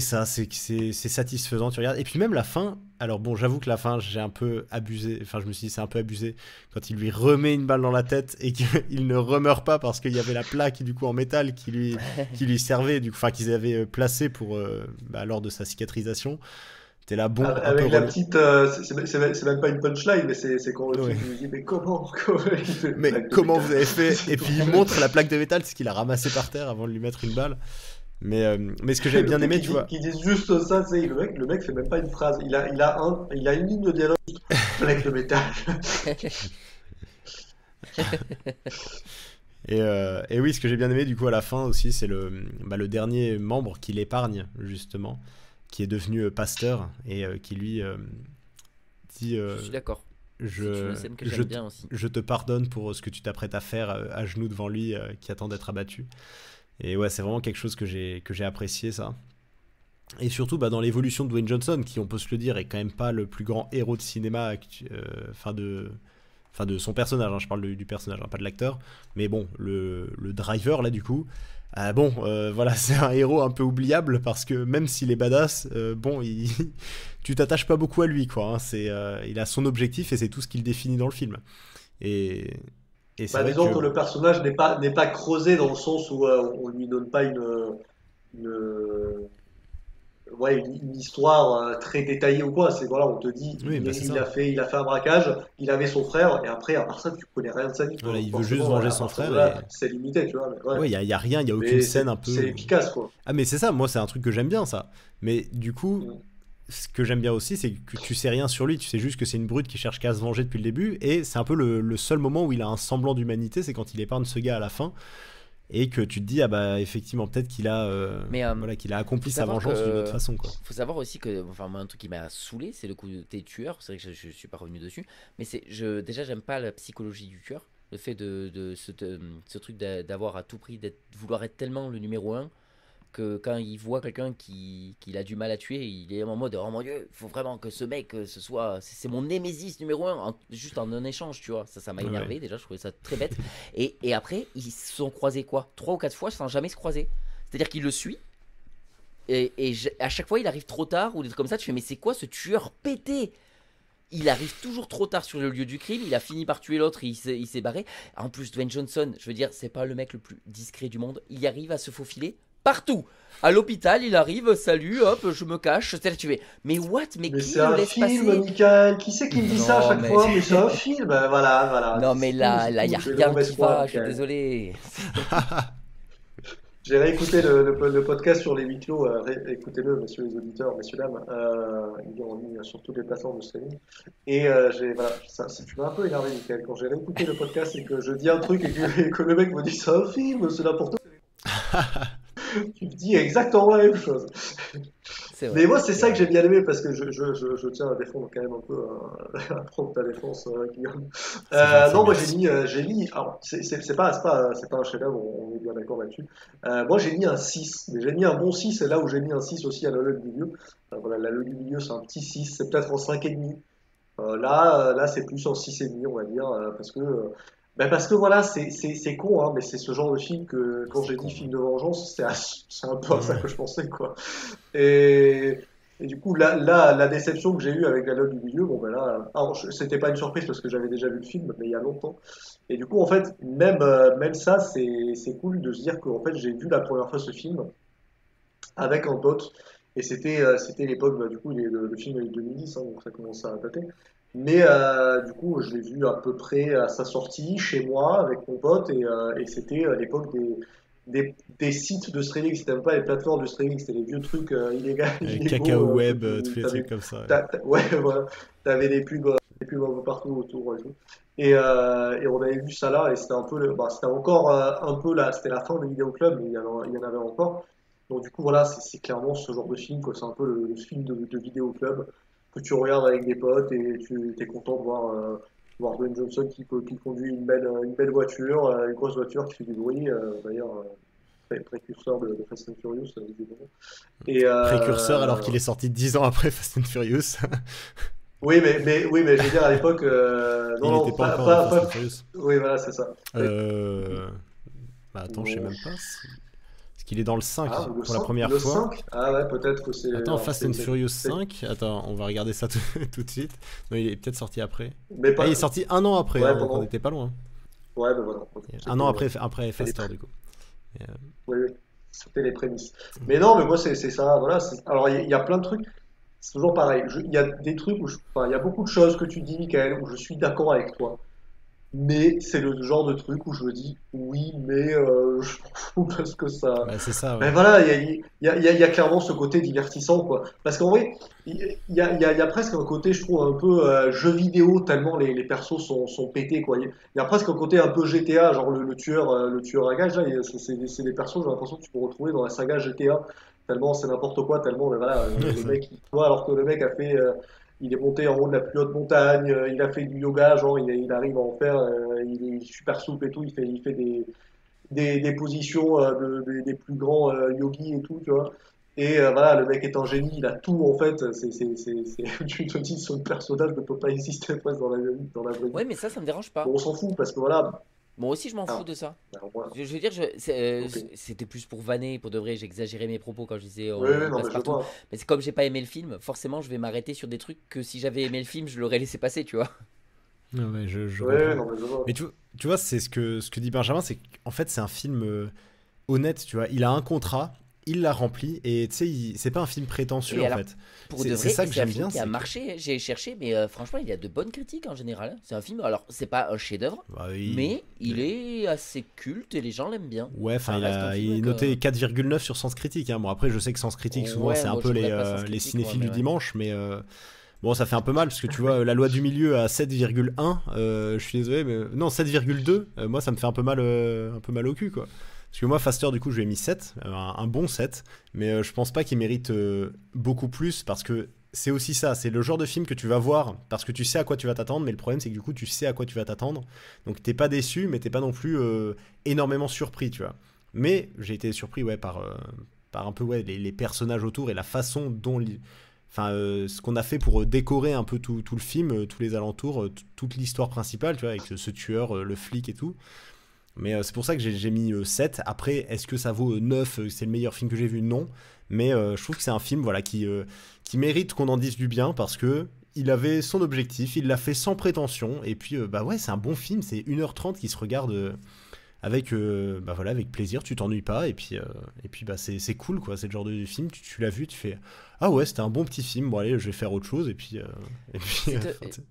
satisfaisant, tu regardes. Et puis même la fin, alors bon, j'avoue que la fin, j'ai un peu abusé. Enfin, je me suis dit, c'est un peu abusé quand il lui remet une balle dans la tête et qu'il ne remeurt pas parce qu'il y avait la plaque, du coup, en métal qui lui servait, qu'ils avaient placé pour, lors de sa cicatrisation. T'es là, avec la petite, c'est même pas une punchline, mais c'est quand le type lui dit mais comment vous avez fait? Et puis il montre la plaque de métal, c'est qu'il a ramassé par terre avant de lui mettre une balle. Mais ce que j'avais bien aimé, tu vois, qui disent juste ça, le mec fait même pas une phrase, il a une ligne de dialogue, plaque de métal. Et oui, ce que j'ai bien aimé du coup à la fin aussi, c'est le dernier membre qui l'épargne justement, qui est devenu pasteur et qui lui dit je suis d'accord. Je te pardonne pour ce que tu t'apprêtes à faire à genoux devant lui qui attend d'être abattu. Et ouais, c'est vraiment quelque chose que j'ai apprécié, ça. Et surtout dans l'évolution de Dwayne Johnson, qui, on peut se le dire, est quand même pas le plus grand héros de cinéma de son personnage, hein, je parle du personnage, hein, pas de l'acteur, mais bon, le driver là du coup, c'est un héros un peu oubliable parce que même s'il est badass, tu t'attaches pas beaucoup à lui, quoi, hein, il a son objectif et c'est tout ce qu'il définit dans le film. Et c'est vrai disons que le personnage n'est pas creusé dans le sens où on lui donne pas une histoire très détaillée ou quoi. C'est voilà, on te dit, il a fait un braquage, il avait son frère, et après, à part ça, tu connais rien de sa vie. Voilà, il veut juste venger son frère. C'est limité, tu vois. Ouais, il y a rien, il y a aucune scène un peu. C'est efficace, quoi. Ah, mais c'est ça, moi, c'est un truc que j'aime bien, ça. Mais du coup, ce que j'aime bien aussi, c'est que tu sais rien sur lui, tu sais juste que c'est une brute qui cherche qu'à se venger depuis le début, et c'est un peu le seul moment où il a un semblant d'humanité, c'est quand il épargne ce gars à la fin. Et que tu te dis effectivement peut-être qu'il a qu'il a accompli sa vengeance d'une autre façon, quoi. Faut savoir aussi que moi, un truc qui m'a saoulé, c'est le côté tueur. C'est vrai que je suis pas revenu dessus, mais déjà j'aime pas la psychologie du tueur, le fait de ce truc d'avoir à tout prix vouloir être tellement le numéro 1 que quand il voit quelqu'un qu'il a du mal à tuer, il est en mode oh mon dieu, il faut vraiment que ce mec c'est mon némésis numéro 1, juste en un échange, tu vois. Ça m'a énervé, déjà, je trouvais ça très bête. Et après, ils se sont croisés 3 ou 4 fois sans jamais se croiser. C'est-à-dire qu'il le suit, et à chaque fois il arrive trop tard ou des trucs comme ça, tu fais mais c'est quoi ce tueur pété? Il arrive toujours trop tard sur le lieu du crime, il a fini par tuer l'autre, il s'est barré. En plus, Dwayne Johnson, je veux dire, c'est pas le mec le plus discret du monde, il arrive à se faufiler partout. À l'hôpital, il arrive, salut, hop, je me cache. Tu fais, mais what? Mais qui c'est un film, Michael. Qui c'est qui me dit ça à chaque fois? Mais c'est un film, voilà. Non, mais là, il n'y a rien qui va, je suis désolé. J'ai réécouté le podcast sur les huis clos. Écoutez-le, messieurs les auditeurs, messieurs dames. Il est en ligne sur toutes les plateformes de streaming. Et ça m'a un peu énervé, Michael, quand j'ai réécouté le podcast et que je dis un truc et que le mec me dit c'est un film, c'est n'importe quoi. Tu me dis exactement la même chose. Mais moi, c'est ça que j'ai bien aimé parce que je tiens à défendre quand même un peu à prendre ta défense, Guillaume. Moi j'ai mis. Alors, c'est pas un chef-d'œuvre, on est bien d'accord là-dessus. Moi, j'ai mis un 6, mais j'ai mis un bon 6, et là où j'ai mis un 6 aussi à la loge du milieu. La loge du milieu, c'est un petit 6, c'est peut-être en 5,5. Là, c'est plus en 6,5, on va dire, parce que voilà, c'est con, hein, mais c'est ce genre de film que quand j'ai dit film de vengeance, c'est un peu à ça que je pensais, quoi. Et Et du coup, la déception que j'ai eue avec La Lune du Milieu, bon ben là, alors, c'était pas une surprise parce que j'avais déjà vu le film, mais il y a longtemps. Et du coup, en fait, même ça, c'est cool de se dire que en fait, j'ai vu la première fois ce film avec un pote. Et c'était l'époque, bah, du coup, le film est de 2010, hein, donc ça commence à dater. Mais du coup, je l'ai vu à peu près à sa sortie chez moi avec mon pote et c'était l'époque des sites de streaming. C'était même pas les plateformes de streaming, c'était les vieux trucs Cacao illégaux Web, tous les trucs t'avais, comme ça. Ouais. ouais, voilà, t'avais des pubs un peu partout autour et tout. Et on avait vu ça là et c'était un peu, bah, c'était encore un peu là, c'était la fin des vidéoclubs, mais il y en avait encore. Donc du coup voilà, c'est clairement ce genre de film, quoi. C'est un peu le film de vidéoclub que tu regardes avec des potes et tu es content de voir Dwayne Johnson qui conduit une belle voiture, une grosse voiture qui fait du bruit, d'ailleurs précurseur de Fast and Furious, évidemment. Et Précurseur alors qu'il est sorti 10 ans après Fast and Furious. oui, oui, mais je veux dire à l'époque, non, Il non, n'était pas encore dans Fast and Furious. oui, voilà, c'est ça. Euh... Bah attends, je sais Non. même pas. Est-ce qu'il est dans le 5 Ah, ou le pour la 5? première Le fois? 5? Ah ouais, peut-être que c'est. Attends, Alors, Fast and Furious 5. Attends, on va regarder ça tout de suite. Non, il est peut-être sorti après. Mais Ah, il est pas. sorti un an après, Ouais, hein, donc on pendant. n'était pas loin. Ouais, ben voilà. Un an C'était après les Faster, du coup. Et, oui, oui, c'était les prémices. Mais non, mais moi, c'est ça, voilà. Alors, il y a plein de trucs. C'est toujours pareil. Il y a des trucs enfin, il y a beaucoup de choses que tu dis, Michael, où je suis d'accord avec toi. Mais c'est le genre de truc où je me dis, oui, mais je m'en fous parce que ça. bah, c'est ça, Ben ouais. voilà, il y a clairement ce côté divertissant, quoi. Parce qu'en vrai, il y a presque un côté, je trouve, un peu jeu vidéo, tellement les persos sont pétés, quoi. Il y a presque un côté un peu GTA, genre le tueur à gages, là, c'est des persos, j'ai l'impression que tu peux retrouver dans la saga GTA, tellement c'est n'importe quoi, tellement, voilà, le mec, il voit, alors que le mec a fait, il est monté en haut de la plus haute montagne, il a fait du yoga, genre, il arrive à en faire, il est super souple et tout, il fait des positions des plus grands yogis et tout, tu vois. Et voilà, le mec est un génie, il a tout en fait. Tu te dis, son personnage ne peut pas exister presque dans la vraie vie. Ouais, mais ça me dérange pas. Bon, on s'en fout parce que voilà. Moi aussi, je m'en fous Ah, de ça. alors, voilà. Je veux dire, Ok. c'était plus pour vanner, pour de vrai, j'exagérais mes propos quand je disais Oui, oui, on non, passe mais je partout. vois. Mais c'est comme j'ai pas aimé le film, forcément, je vais m'arrêter sur des trucs que si j'avais aimé le film, je l'aurais laissé passer, tu vois. Ouais, je Oui, oui, comprends. non, mais je vois. Mais tu vois, c'est ce que dit Benjamin, c'est qu'en fait, c'est un film honnête, tu vois. Il a un contrat, il l'a rempli, et tu sais, c'est pas un film prétentieux, Et en alors, fait. pour de C'est vrai, ça que c'est un j'aime film bien, qui a c'est que. marché. J'ai cherché, mais franchement, il y a de bonnes critiques en général. C'est un film, alors, c'est pas un chef-d'œuvre, Bah oui. mais il est assez culte et les gens l'aiment bien. Ouais, enfin, Ça reste un il film est que. noté 4,9 sur Sens Critique, hein. Bon, après, je sais que Sens Critique, souvent, Ouais, c'est un moi, peu je regarde pas Sens les Critique, moi, cinéphiles mais du ouais. dimanche, mais bon, ça fait un peu mal, parce que tu vois, la loi du milieu à 7,1, je suis désolé, mais non, 7,2, moi, ça me fait un peu mal au cul, quoi. Parce que moi, Faster, du coup, je lui ai mis 7, un bon 7, mais je pense pas qu'il mérite beaucoup plus, parce que c'est aussi ça, c'est le genre de film que tu vas voir, parce que tu sais à quoi tu vas t'attendre, mais le problème, c'est que du coup, tu sais à quoi tu vas t'attendre, donc t'es pas déçu, mais t'es pas non plus énormément surpris, tu vois. Mais j'ai été surpris, ouais, par un peu ouais, les personnages autour et la façon dont enfin, ce qu'on a fait pour décorer un peu tout le film, tous les alentours, toute l'histoire principale, tu vois, avec ce tueur, le flic et tout. Mais c'est pour ça que j'ai mis 7. Après, est-ce que ça vaut 9? C'est le meilleur film que j'ai vu? Non. Mais je trouve que c'est un film voilà, qui mérite qu'on en dise du bien parce que il avait son objectif, il l'a fait sans prétention. Et puis, bah ouais, c'est un bon film. C'est 1h30 qui se regarde avec, bah voilà, avec plaisir. Tu t'ennuies pas. Et puis bah, c'est cool, quoi. C'est le genre de film. Tu l'as vu, tu fais ah ouais, c'était un bon petit film. Bon, allez, je vais faire autre chose. Et puis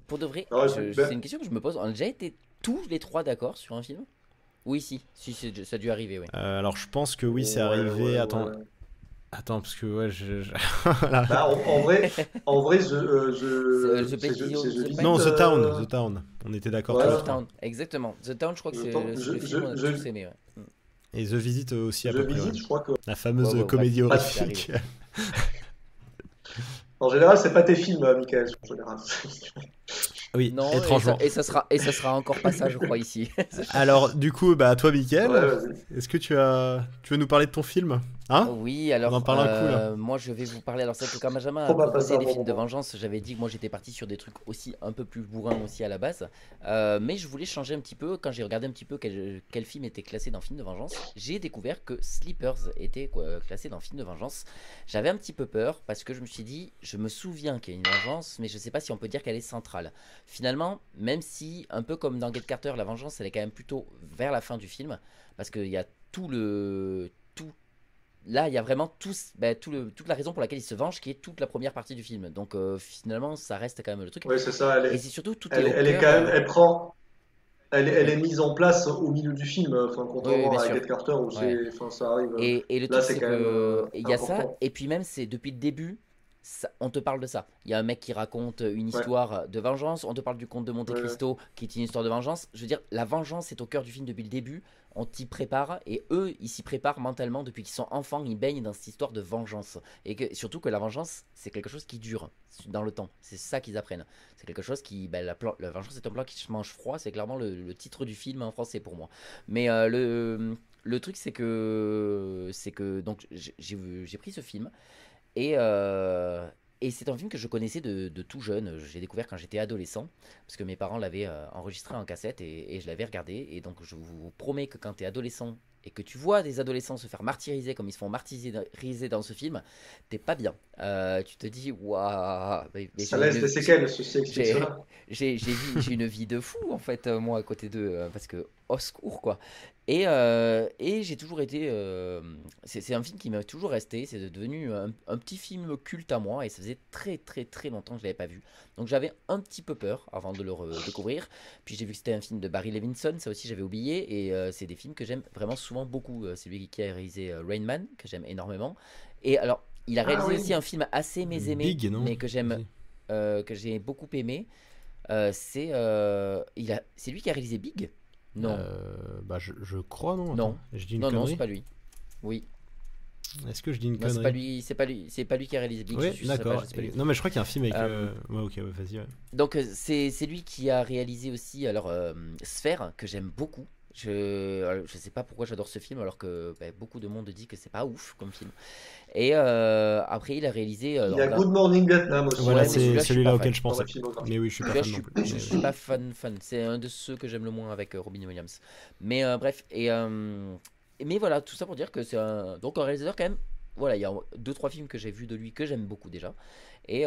Pour de vrai, Ah ouais, c'est une question que je me pose. On a déjà été tous les trois d'accord sur un film? Oui, si, ça a dû arriver, oui. alors, je pense que oui, c'est Ouais, arrivé. ouais, Attends. ouais. Attends, parce que ouais, voilà. Bah, en vrai, c'est The Pine. Non, Visit. The Town, The Town. On était d'accord tous les The Voilà. trois. Town, exactement. The Town, je crois que The, c'est Town- c'est le film qu'on a tous aimé, ouais. Et The Visit aussi à The peu près, ouais. Visit, je crois que. La fameuse Ouais, comédie bref, Ah, c'est horrifique. En général, c'est pas tes films, Michael, en général. Oui, Non, étrangement. et ça sera encore pas ça, je crois, ici. Alors, du coup, bah, toi, Mickaël, Ouais, vas-y. est-ce que tu veux nous parler de ton film? Hein? Oui, On en alors parle un coup là. moi je vais vous parler. Alors c'est vrai que quand Benjamin a On va passer proposé un des bon films de moment. vengeance, j'avais dit que moi j'étais parti sur des trucs aussi un peu plus bourrins aussi à la base. Mais je voulais changer un petit peu. Quand j'ai regardé un petit peu quel film était classé dans film de vengeance, j'ai découvert que Sleepers était classé dans film de vengeance. J'avais un petit peu peur parce que je me suis dit, je me souviens qu'il y a une vengeance, mais je sais pas si on peut dire qu'elle est centrale. Finalement, même si un peu comme dans Get Carter, la vengeance elle est quand même plutôt vers la fin du film parce qu'il y a tout le tout là, il y a vraiment toute la raison pour laquelle il se venge, qui est toute la première partie du film. Donc finalement, ça reste quand même le truc. Oui, c'est ça. Et c'est surtout, tout est au Elle est cœur. quand même, elle prend, elle Oui, est mise en place au milieu du film, enfin, oui, oui, bien contrairement à sûr. Get Carter où Ouais. enfin, ça arrive. Et le Là, truc, c'est c'est quand même que il y a ça, important. et puis même, c'est depuis le début, on te parle de ça. Il y a un mec qui raconte une Ouais, histoire de vengeance, on te parle du comte de Monte ouais, ouais. Cristo, qui est une histoire de vengeance. Je veux dire, la vengeance est au cœur du film depuis le début, on t'y prépare, et eux, ils s'y préparent mentalement depuis qu'ils sont enfants, ils baignent dans cette histoire de vengeance. Et surtout que la vengeance, c'est quelque chose qui dure dans le temps. C'est ça qu'ils apprennent. C'est quelque chose qui. La vengeance est un plat qui se mange froid, c'est clairement le titre du film en français pour moi. Mais le truc, c'est que donc j'ai pris ce film et, et c'est un film que je connaissais de tout jeune. J'ai découvert quand j'étais adolescent, parce que mes parents l'avaient enregistré en cassette et je l'avais regardé. Et donc je vous promets que quand tu es adolescent et que tu vois des adolescents se faire martyriser comme ils se font martyriser dans ce film, t'es pas bien. Tu te dis, waouh, mais Ça laisse des séquelles, ceci explique j'ai cela. j'ai une vie de fou en fait, moi à côté d'eux, parce que au secours quoi. Et j'ai toujours été. C'est un film qui m'a toujours resté. C'est devenu un petit film culte à moi et ça faisait très très très longtemps que je l'avais pas vu. Donc j'avais un petit peu peur avant de le redécouvrir. Puis j'ai vu que c'était un film de Barry Levinson, ça aussi j'avais oublié. Et c'est des films que j'aime vraiment souvent beaucoup. C'est lui qui a réalisé Rain Man, que j'aime énormément. Et alors, il a Ah réalisé oui. aussi un film assez mésaimé, Big, non? mais que j'aime, Aussi. que j'ai beaucoup aimé. C'est lui qui a réalisé Big? Non, Bah, je crois, non? Attends, non, je dis une non, c'est connerie? pas lui. Oui, Est-ce que je dis une non, c'est pas connerie? lui, c'est pas lui qui a réalisé Big. Je Oui, suis sûr, d'accord. c'est pas lui. Non, mais je crois qu'il y a un film avec. Euh, Ouais, ok, ouais, vas-y. Ouais. donc c'est lui qui a réalisé aussi alors Sphère que j'aime beaucoup. Je sais pas pourquoi j'adore ce film alors que beaucoup de monde dit que c'est pas ouf comme film. Et après il a réalisé Il y alors a là, Good Morning Vietnam aussi Voilà, ouais, mais c'est celui-là je suis celui-là pas auquel fan. je dans la pensais. Mais filmographie. oui, je suis pas Celui-là fan je non suis plus. je suis pas fan. C'est un de ceux que j'aime le moins avec Robin Williams. Mais bref mais voilà, tout ça pour dire que c'est donc un réalisateur quand même. Voilà, il y a deux trois films que j'ai vus de lui que j'aime beaucoup déjà. Et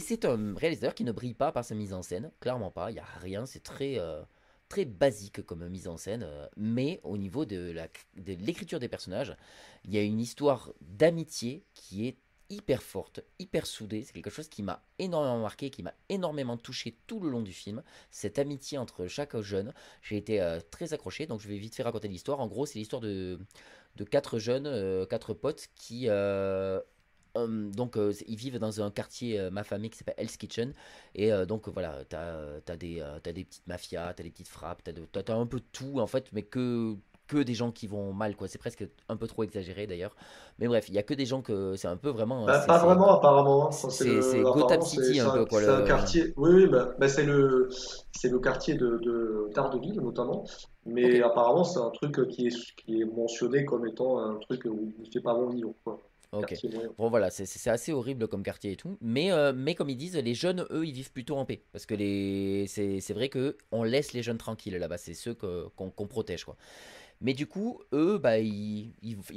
c'est un réalisateur qui ne brille pas par sa mise en scène, clairement pas. Il y a rien, c'est très basique comme mise en scène. Mais au niveau de l'écriture des personnages, il y a une histoire d'amitié qui est hyper forte, hyper soudée. C'est quelque chose qui m'a énormément marqué, qui m'a énormément touché tout le long du film. Cette amitié entre chaque jeune, j'ai été très accroché. Donc je vais vite fait raconter l'histoire. En gros, c'est l'histoire de quatre jeunes, quatre potes qui donc ils vivent dans un quartier ma famille qui s'appelle Hell's Kitchen et donc voilà t'as des petites mafias, t'as des petites frappes, t'as un peu de tout en fait, mais que des gens qui vont mal quoi. C'est presque un peu trop exagéré d'ailleurs, mais bref, il y a que des gens que c'est un peu vraiment Bah, pas vraiment apparemment, hein. Enfin, c'est Gotham apparemment City un peu quoi c'est un le. quartier. Oui, oui, bah, c'est le quartier de d'Ardeville notamment. Ok. Mais apparemment c'est un truc qui est mentionné comme étant un truc où il fait pas bon vivre quoi. Ok. Quartier moyen. Bon voilà, c'est assez horrible comme quartier et tout, mais comme ils disent, les jeunes, eux, ils vivent plutôt en paix, parce que c'est vrai que on laisse les jeunes tranquilles là-bas, c'est ceux qu'on protège quoi. Mais du coup, eux, bah ils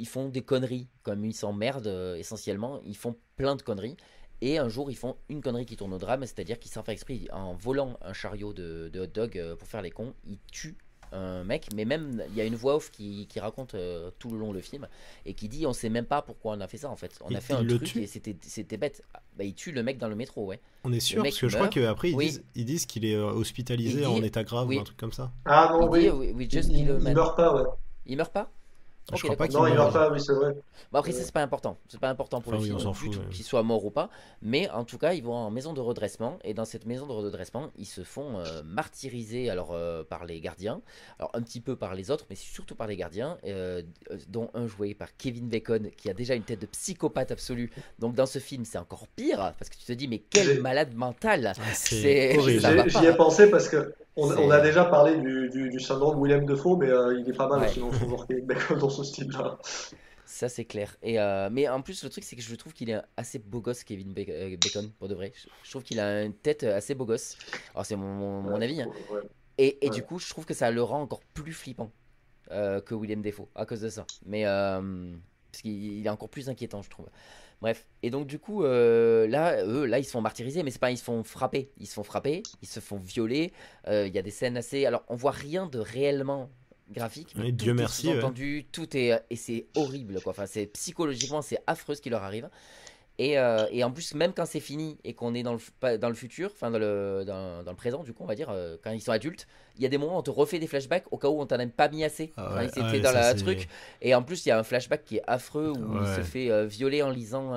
font des conneries, comme ils s'emmerdent essentiellement, ils font plein de conneries. Et un jour, ils font une connerie qui tourne au drame, c'est-à-dire qu'ils s'en fait exprès, en volant un chariot de hot dog pour faire les cons, ils tuent un mec, mais même il y a une voix off qui raconte tout le long le film et qui dit on sait même pas pourquoi on a fait ça en fait. On a fait un Il le truc tue? et c'était bête. Ah, bah, il tue le mec dans le métro, ouais. On est Le sûr? Parce mec que je crois meurt. qu'après Oui, ils disent qu'il est il hospitalisé en dit état grave ou un oui, truc comme ça. Ah non, il dit oui, we just kill a il man. meurt pas, ouais. Il meurt pas? Je Ok, crois pas d'accord. qu'il Non, il meurt. meurt pas, oui, c'est vrai. Bon après ça Euh, c'est pas important, c'est pas important pour Enfin le oui, on film s'en du fout. tout Ouais. qu'il soit mort ou pas, mais en tout cas ils vont en maison de redressement et dans cette maison de redressement ils se font martyriser alors par les gardiens, alors un petit peu par les autres mais surtout par les gardiens, dont un joué par Kevin Bacon qui a déjà une tête de psychopathe absolu. Donc dans ce film c'est encore pire parce que tu te dis mais quel j'ai- malade mental, Ah, c'est c'est horrible. ça va J'y ai pas, hein. pensé parce que on a C'est déjà parlé du syndrome William Defoe, mais il est pas mal ouais. aussi dans son genre, dans ce style-là. Ça c'est clair. Mais en plus le truc c'est que je trouve qu'il est assez beau gosse Kevin Bacon pour de vrai. Je trouve qu'il a une tête assez beau gosse. Alors c'est mon Ouais, avis, hein. ouais, Et ouais. du coup je trouve que ça le rend encore plus flippant que William Defoe à cause de ça. Mais parce qu'il est encore plus inquiétant je trouve. Bref. Et donc du coup là eux là ils se font martyriser mais c'est pas ils se font frapper. Ils se font frapper, ils se font violer. Il y a des scènes assez. Alors on voit rien de réellement graphique, mais Ouais, tout Dieu est merci, ouais. sous-entendu, tout est et c'est horrible quoi. Enfin, c'est psychologiquement c'est affreux ce qui leur arrive. Et en plus, même quand c'est fini et qu'on est dans le futur, enfin dans le présent, du coup, on va dire, quand ils sont adultes, il y a des moments où on te refait des flashbacks au cas où on t'en a pas mis assez Ah quand ouais, ils ah étaient ouais, dans ça la c'est. truc. Et en plus, il y a un flashback qui est affreux où il se Ouais. fait violer en lisant,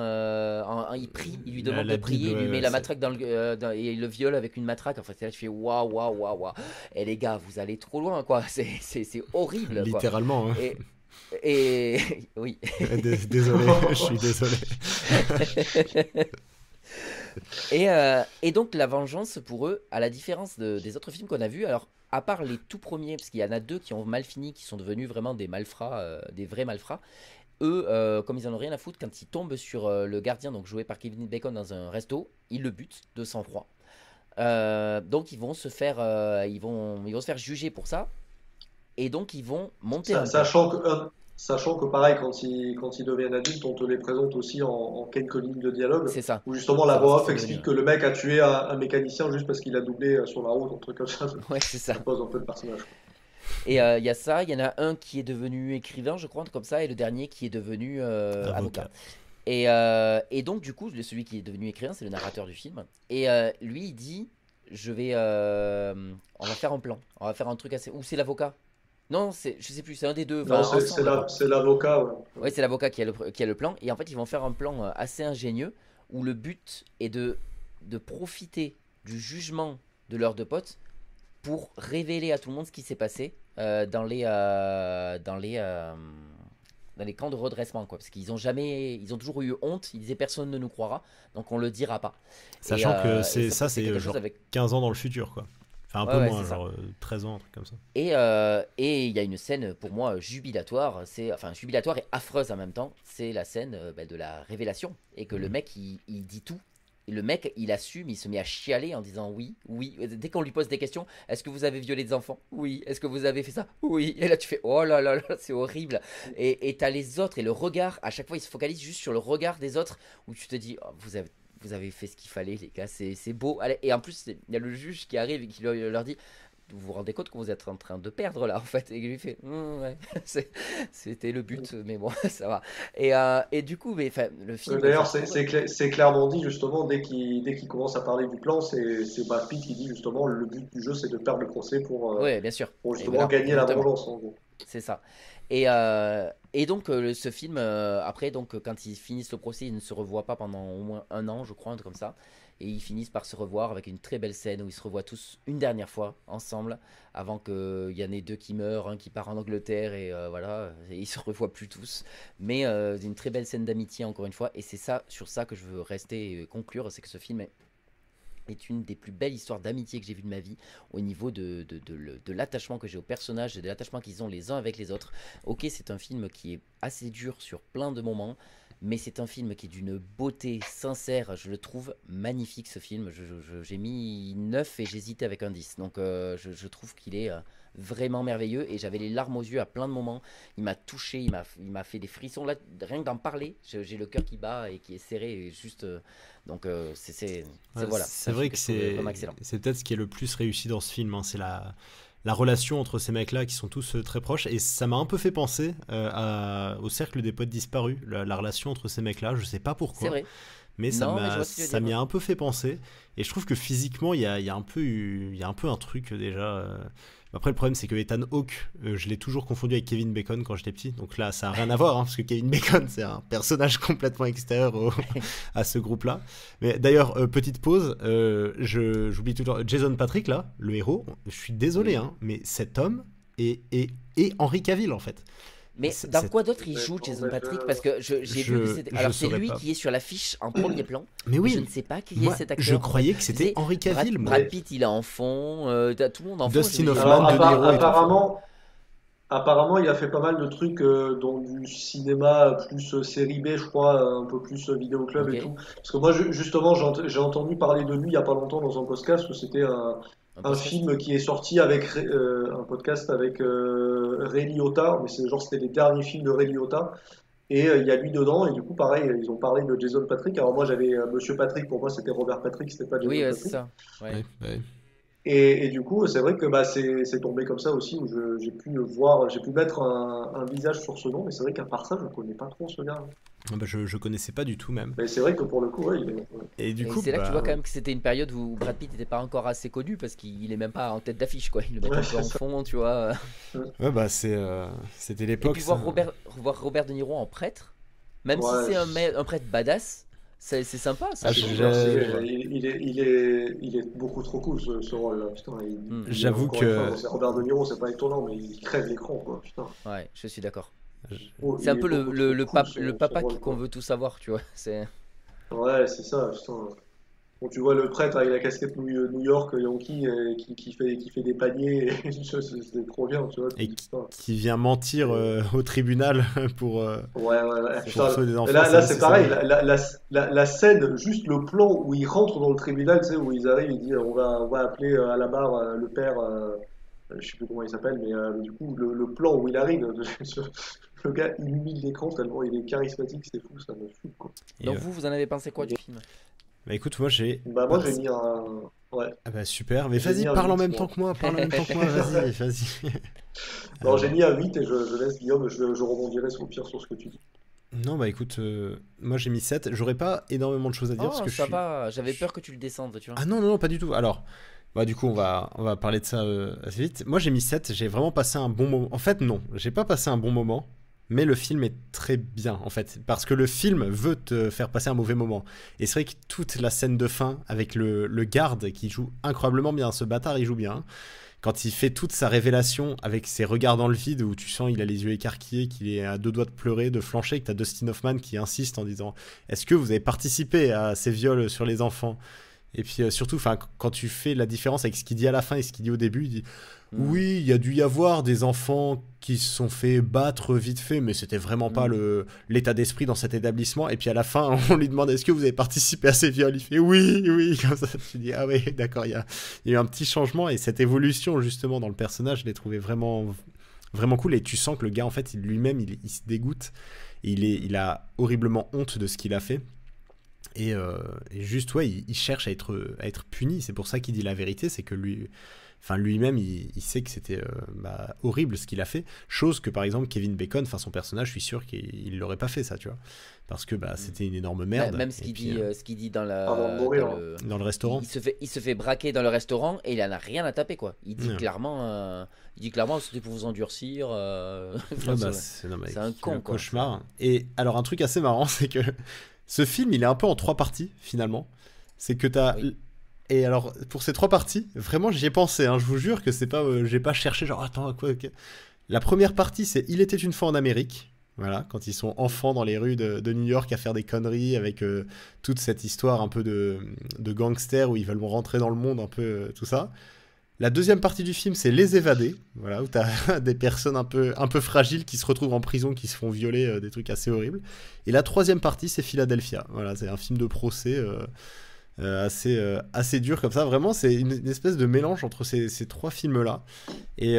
il prie, il lui demande de La Bible, prier, il lui ouais, met ouais, la c'est. matraque et il le viole avec une matraque. Enfin, c'est là, tu fais waouh, waouh, waouh, waouh. Et les gars, vous allez trop loin, quoi. C'est horrible, quoi. Littéralement, hein. Et, et oui. Désolé, je suis désolé. Et donc la vengeance pour eux, à la différence des autres films qu'on a vus, alors à part les tout premiers, parce qu'il y en a deux qui ont mal fini, qui sont devenus vraiment des malfrats, des vrais malfrats, eux, comme ils en ont rien à foutre, quand ils tombent sur le gardien, donc joué par Kevin Bacon dans un resto, ils le butent de sang-froid. Donc ils vont se faire, ils vont se faire juger pour ça, et donc ils vont monter Sa- un plan. Sachant que, sachant que pareil, quand ils deviennent adultes, on te les présente aussi en quelques lignes de dialogue, C'est ça, où justement la savoir ce voix qu'ils off sont devenus. explique que le mec a tué un mécanicien juste parce qu'il a doublé sur la route, un truc comme ça. Ouais, c'est ça. Ça pose un peu le personnage. Et il y a ça, il y en a un qui est devenu écrivain, je crois, un truc comme ça, et le dernier qui est devenu avocat. Avocat. Et donc, du coup, celui qui est devenu écrivain, c'est le narrateur du film. Et lui, il dit, on va faire un plan, on va faire un truc assez. Ou c'est l'avocat? Non, je sais plus, c'est un des deux, Non, enfin ensemble quoi. c'est l'avocat, ouais. Ouais, c'est l'avocat qui a le plan. Et en fait, ils vont faire un plan assez ingénieux où le but est de profiter du jugement de leurs deux potes pour révéler à tout le monde ce qui s'est passé dans les camps de redressement, quoi. Parce ils ont toujours eu honte. Ils disaient personne ne nous croira, donc on le dira pas. Sachant que Et c'est ça ça, c'est quelque c'est chose genre avec. 15 ans dans le futur, quoi. Enfin, un Ouais, peu ouais, moins, c'est ça. genre 13 ans, un truc comme ça. Et il y a une scène pour moi jubilatoire, enfin jubilatoire et affreuse en même temps. C'est la scène de la révélation et que le Mhm. mec il dit tout. Et le mec il assume, il se met à chialer en disant oui, oui. Dès qu'on lui pose des questions, est-ce que vous avez violé des enfants? Oui. Est-ce que vous avez fait ça? Oui. Et là tu fais oh là là là, c'est horrible. Et t'as les autres et le regard. À chaque fois il se focalise juste sur le regard des autres où tu te dis oh, vous avez fait ce qu'il fallait les gars, c'est beau. Allez, et en plus il y a le juge qui arrive et qui leur dit vous vous rendez compte que vous êtes en train de perdre là en fait et il lui fait ouais. C'était le but mais bon ça va et du coup mais enfin le film je D'ailleurs, trouve c'est clairement dit justement dès qu'il commence à parler du plan, c'est Brad Pitt qui dit justement le but du jeu c'est de perdre le procès ouais bien sûr pour et justement voilà gagner la exactement vengeance en gros. c'est ça et donc ce film après donc quand ils finissent le procès ils ne se revoient pas pendant au moins un an je crois un truc comme ça et ils finissent par se revoir avec une très belle scène où ils se revoient tous une dernière fois ensemble avant qu'il y en ait deux qui meurent, un qui part en Angleterre et voilà, et ils se revoient plus tous. Mais une très belle scène d'amitié encore une fois et c'est ça sur ça que je veux rester et conclure, c'est que ce film est une des plus belles histoires d'amitié que j'ai vues de ma vie au niveau de l'attachement que j'ai aux personnages et de l'attachement qu'ils ont les uns avec les autres. Ok, c'est un film qui est assez dur sur plein de moments, mais c'est un film qui est d'une beauté sincère. Je le trouve magnifique ce film. J'ai mis 9 et j'hésitais avec un 10. Donc je trouve qu'il est vraiment merveilleux et j'avais les larmes aux yeux à plein de moments. Il m'a touché, il m'a fait des frissons. Là, rien que d'en parler, j'ai le cœur qui bat et qui est serré. Et juste, donc Ouais, voilà, c'est un vrai film que que je trouve vraiment excellent. c'est peut-être ce qui est le plus réussi dans ce film, hein, c'est la relation entre ces mecs-là qui sont tous très proches. Et ça m'a un peu fait penser au cercle des potes disparus, la relation entre ces mecs-là. Je sais pas C'est pourquoi, vrai. mais Non, mais je vois ce que tu veux ça dire. m'y a un peu fait penser. Et je trouve que physiquement, il y a un peu, il y a un peu un truc déjà. Après, le problème, c'est que Ethan Hawke, je l'ai toujours confondu avec Kevin Bacon quand j'étais petit. Donc là, ça n'a rien à voir, hein, parce que Kevin Bacon, c'est un personnage complètement extérieur à ce groupe-là. Mais d'ailleurs, petite pause, j'oublie toujours Jason Patrick, là, le héros. Je suis désolé, Oui. hein, mais cet homme est Henry Cavill, en fait. Mais C'est- dans c'est- quoi d'autre il Ouais, joue bon, Jason ben, Patrick? Parce que j'ai vu que c'était. je Alors c'est saurais lui pas. qui est sur l'affiche en premier plan, Mais mais je oui, ne sais pas qui est moi, cet je acteur en fait. croyais que Tu c'était sais, Henry Cavill, moi. Brad Pitt il est en fond, tout le monde en fond. Dustin Je me dis, Hoffman, Alors De Niro et tout. apparemment, apparemment, il a fait pas mal de trucs dans du cinéma plus série B, je crois, un peu plus vidéoclub Ok. et tout. Parce que moi, justement, j'ai entendu parler de lui il y a pas longtemps dans un podcast où c'était Un un podcast? film qui est sorti avec un podcast avec Ray Liotta, mais c'est genre c'était les derniers films de Ray Liotta. Et il y a lui dedans, et du coup, pareil, ils ont parlé de Jason Patrick. Alors moi, j'avais Monsieur Patrick, pour moi, c'était Robert Patrick, c'était pas Oui, Jason ouais, c'est Patrick. ça. Ouais. Ouais, ouais. Et du coup, c'est vrai que bah, c'est tombé comme ça aussi, où j'ai pu voir, j'ai pu mettre un visage sur ce nom, mais c'est vrai qu'à part ça, je connais pas trop ce gars. Ah bah, je connaissais pas du tout même. Mais c'est vrai que pour le coup, ouais, Et du Et coup, c'est là que tu vois bah, quand même que c'était une période où Brad Pitt n'était pas encore assez connu parce qu'il est même pas en tête d'affiche, quoi. Ils le mettent ouais, un peu c'est en ça. fond, tu vois. ouais, bah c'était Et l'époque puis ça. voir Robert De Niro en prêtre, même si Ouais, c'est un prêtre badass, c'est sympa, ça Ah, c'est fait sûr, toujours plaisir. il est beaucoup trop cool ce rôle-là, putain. Hmm. j'avoue Encore une fois, bon, que c'est Robert De Niro, c'est pas étonnant, mais il crève l'écran, quoi, putain. Ouais, je suis d'accord. Oh, C'est un il est peu beaucoup trop cool le son papa rôle, qu'on quoi. veut tout savoir, tu vois. C'est... Ouais, c'est ça, putain. Bon, tu vois le prêtre avec la casquette New York Yankee qui fait des paniers, et c'est trop bien, tu vois. Tu te et dis, putain, qui vient mentir c'est- au tribunal pour euh, ouais, C'est pour putain. sauver des Mais enfants, là, c'est c'est ça. pareil, la scène, juste le plan où ils rentrent dans le tribunal, tu sais, où ils arrivent, ils disent on va appeler à la barre le père, je sais plus comment il s'appelle, mais du coup, le plan où il arrive, le gars illumine l'écran tellement il est charismatique, c'est fou, ça me fout, quoi. Et Donc vous en avez pensé quoi Il du est- film? bah écoute, moi j'ai Bah, moi, pas. j'ai mis un. Ouais, Ah bah super, mais j'ai vas-y, mis un parle en 8 même temps moi. que moi, parle en même temps que moi, vas-y, vas-y. Non, j'ai Euh, mis un 8 et je laisse Guillaume, je rebondirai au pire sur ce que tu dis. non, bah écoute, moi j'ai mis 7. J'aurais pas énormément de choses à dire parce Oh, que ça va, je j'avais suis- peur que tu le descendes, tu vois. Ah non, non, non, pas du tout. Alors, bah du coup, on va parler de ça assez vite. Moi j'ai mis 7. J'ai vraiment passé un bon moment. En fait, non, j'ai pas passé un bon moment, mais le film est très bien, en fait. Parce que le film veut te faire passer un mauvais moment. Et c'est vrai que toute la scène de fin, avec le garde qui joue incroyablement bien, ce bâtard, il joue bien, hein. Quand il fait toute sa révélation avec ses regards dans le vide où tu sens il a les yeux écarquillés, qu'il est à deux doigts de pleurer, de flancher, que t'as Dustin Hoffman qui insiste en disant est-ce que vous avez participé à ces viols sur les enfants? Et puis surtout, quand tu fais la différence avec ce qu'il dit à la fin et ce qu'il dit au début, il dit Hmm, oui, il y a dû y avoir des enfants qui se sont fait battre vite fait, mais c'était vraiment pas hmm. l'état d'esprit dans cet établissement. Et puis à la fin, on lui demande est-ce que vous avez participé à ces viols? Il fait oui, oui, comme ça. Tu dis ah oui, d'accord, il y a eu un petit changement et cette évolution justement dans le personnage, je l'ai trouvé vraiment, vraiment cool. Et tu sens que le gars, en fait, lui-même, il se dégoûte. Il a horriblement honte de ce qu'il a fait. Et juste, ouais, il cherche à être puni. C'est pour ça qu'il dit la vérité, c'est que lui-même, il sait que c'était horrible ce qu'il a fait. Chose que, par exemple, Kevin Bacon, enfin son personnage, je suis sûr qu'il l'aurait pas fait, ça, tu vois. Parce que Hmm. c'était une énorme merde. Même Et puis, ce qu'il dit Avant de dans mourir, hein. le, dans le restaurant, il se fait braquer dans le restaurant et il en a rien à taper quoi. ouais. Il dit clairement c'était pour vous endurcir. Enfin, Ouais, bah, c'est non, mais c'est un quel con quoi. cauchemar. Et alors, un truc assez marrant, c'est que ce film, il est un peu en trois parties, finalement. C'est que t'as. Oui. Et alors, pour ces trois parties, vraiment, j'y ai pensé, hein, je vous jure que c'est pas. J'ai pas cherché, genre, attends, quoi. Ok. La première partie, c'est Il était une fois en Amérique. Voilà, quand ils sont enfants dans les rues de New York à faire des conneries avec toute cette histoire un peu de gangsters où ils veulent rentrer dans le monde, un peu tout ça. La deuxième partie du film, c'est Les Évadés, voilà, où t'as des personnes un peu fragiles qui se retrouvent en prison, qui se font violer, des trucs assez horribles. Et la troisième partie, c'est Philadelphia. Voilà, c'est un film de procès assez dur comme ça. Vraiment, c'est une espèce de mélange entre ces trois films-là. Et,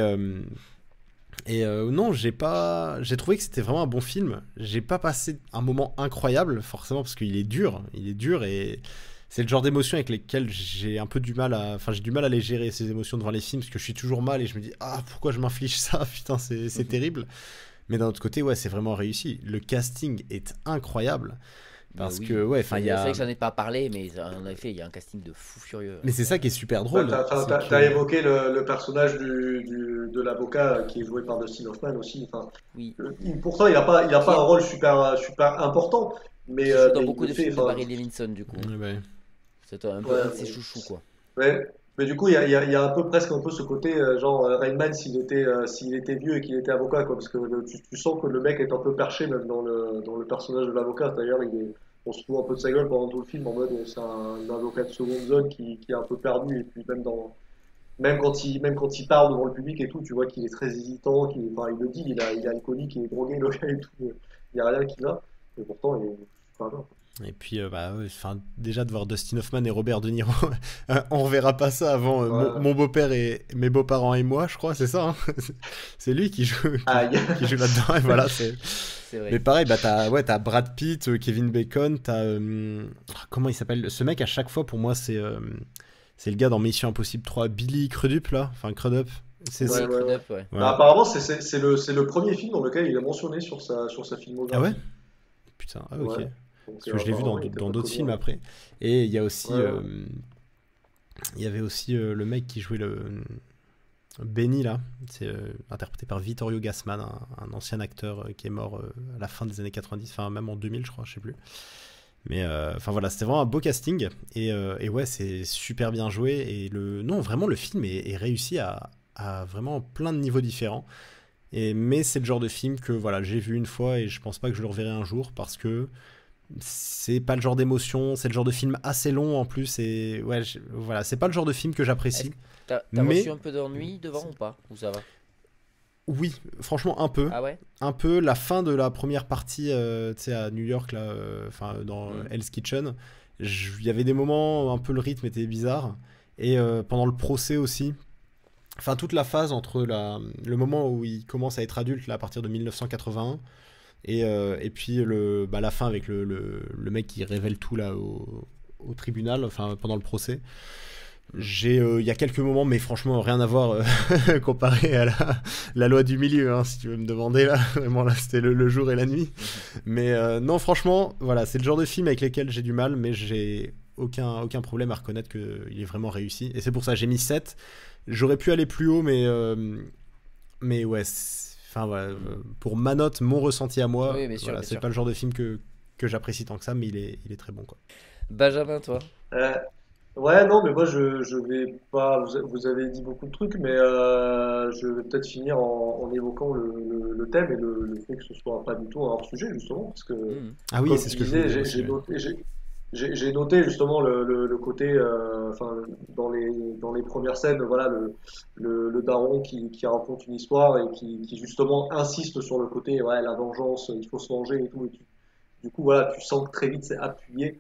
euh, non, j'ai trouvé que c'était vraiment un bon film. J'ai pas passé un moment incroyable, forcément, parce qu'il est dur. Il est dur et c'est le genre d'émotions avec lesquelles j'ai un peu du mal enfin, j'ai du mal à les gérer, ces émotions devant les films, parce que je suis toujours mal et je me dis, ah, pourquoi je m'inflige ça? Putain, c'est terrible. Mais d'un autre côté, ouais, c'est vraiment réussi. Le casting est incroyable. Parce Oui, que, ouais, enfin, il y c'est vrai a. que j'en ai pas parlé, mais en effet, il y a un casting de fou furieux. Mais c'est ça qui est super Bah, drôle, c'est t'as que. évoqué le personnage de l'avocat qui est joué par Dustin Hoffman aussi. Enfin, Oui, pourtant, il a qui pas un est rôle super important, qui joue dans mais il beaucoup le de fait. films de Enfin, Barry Levinson du coup. Ouais. C'est un peu ouais, un de ses chouchous quoi. ouais. Mais du coup, il y a un peu presque un peu ce côté genre Rain Man s'il était vieux et qu'il était avocat quoi, parce que tu sens que le mec est un peu perché même dans le personnage de l'avocat. D'ailleurs, on se fout un peu de sa gueule pendant tout le film en mode c'est un avocat de seconde zone qui est un peu perdu et puis même même quand il parle devant le public et tout, tu vois qu'il est très hésitant, enfin, il le dit, il est alcoolique, il est drogué, le gars et tout. Il n'y a rien qui va. Et pourtant, il est super bien. Et puis, bah, ouais, enfin, déjà de voir Dustin Hoffman et Robert De Niro, on reverra pas ça avant Ouais. mon beau-père et mes beaux-parents et moi, je crois, c'est ça, hein. C'est lui qui joue, Ah, qui joue là-dedans, et voilà, C'est Mais vrai. pareil, bah, t'as Brad Pitt, Kevin Bacon, comment il s'appelle? Ce mec, à chaque fois, pour moi, c'est le gars dans Mission Impossible 3, Billy Crudup, là, enfin Crudup. ouais, Oui, ouais, ouais. Crudup, ouais. Bah, Ouais. apparemment, c'est le premier film dans lequel il est mentionné sur sa Ah ouais? filmographie. Putain, ah ok. Ouais. Donc, Parce que je l'ai vu apparemment, il était dans pas d'autres connu films avant. après. Et Ouais, ouais. il y avait aussi le mec qui jouait Benny là, c'est interprété par Vittorio Gassman, un ancien acteur qui est mort à la fin des années 90, enfin même en 2000 je crois, je sais plus. Mais enfin voilà, c'était vraiment un beau casting et ouais, c'est super bien joué et non vraiment le film est réussi à vraiment plein de niveaux différents. Mais c'est le genre de film que voilà, j'ai vu une fois et je pense pas que je le reverrai un jour parce que c'est pas le genre d'émotion, c'est le genre de film assez long en plus et ouais, voilà, c'est pas le genre de film que Est-ce j'apprécie. que t'as reçu Mais un peu d'ennui devant ou pas? Ou ça va? oui, franchement un peu. Ah ouais? Un peu la fin de la première partie, tu sais, à New York, là, enfin, dans Hmm. Hell's Kitchen, il y avait des moments où un peu le rythme était bizarre. Et pendant le procès aussi, enfin, toute la phase entre le moment où il commence à être adulte, là, à partir de 1981, et puis la fin avec le mec qui révèle tout, là, au tribunal, enfin, pendant le procès. Hmm. Il y a quelques moments, mais franchement, rien à voir comparé à la loi du milieu, hein, si tu veux me demander là. Vraiment, là, c'était le jour et la nuit. Mhm. Mais non, franchement, voilà, c'est le genre de film avec lesquels j'ai du mal, mais j'ai aucun problème à reconnaître qu'il est vraiment réussi. Et c'est pour ça que j'ai mis 7. J'aurais pu aller plus haut, mais ouais, enfin, voilà, Hmm. pour ma note, mon ressenti à moi, Oui, bien sûr, voilà, bien c'est sûr. pas le genre de film que j'apprécie tant que ça, mais il est très bon, quoi. Benjamin, toi? Euh, ouais, non, mais moi, je vais pas. Vous avez dit beaucoup de trucs, mais je vais peut-être finir en évoquant le thème et le fait que ce soit pas du tout un hors-sujet, justement, parce que, Hmm. Ah oui, comme c'est tu ce que je voulais disais, dire aussi, ouais. j'ai noté justement le côté, enfin, dans les premières scènes, voilà, le daron qui raconte une histoire et qui justement insiste sur le côté, ouais, la vengeance, il faut se venger et tout. Du coup, voilà, tu sens que très vite c'est appuyé.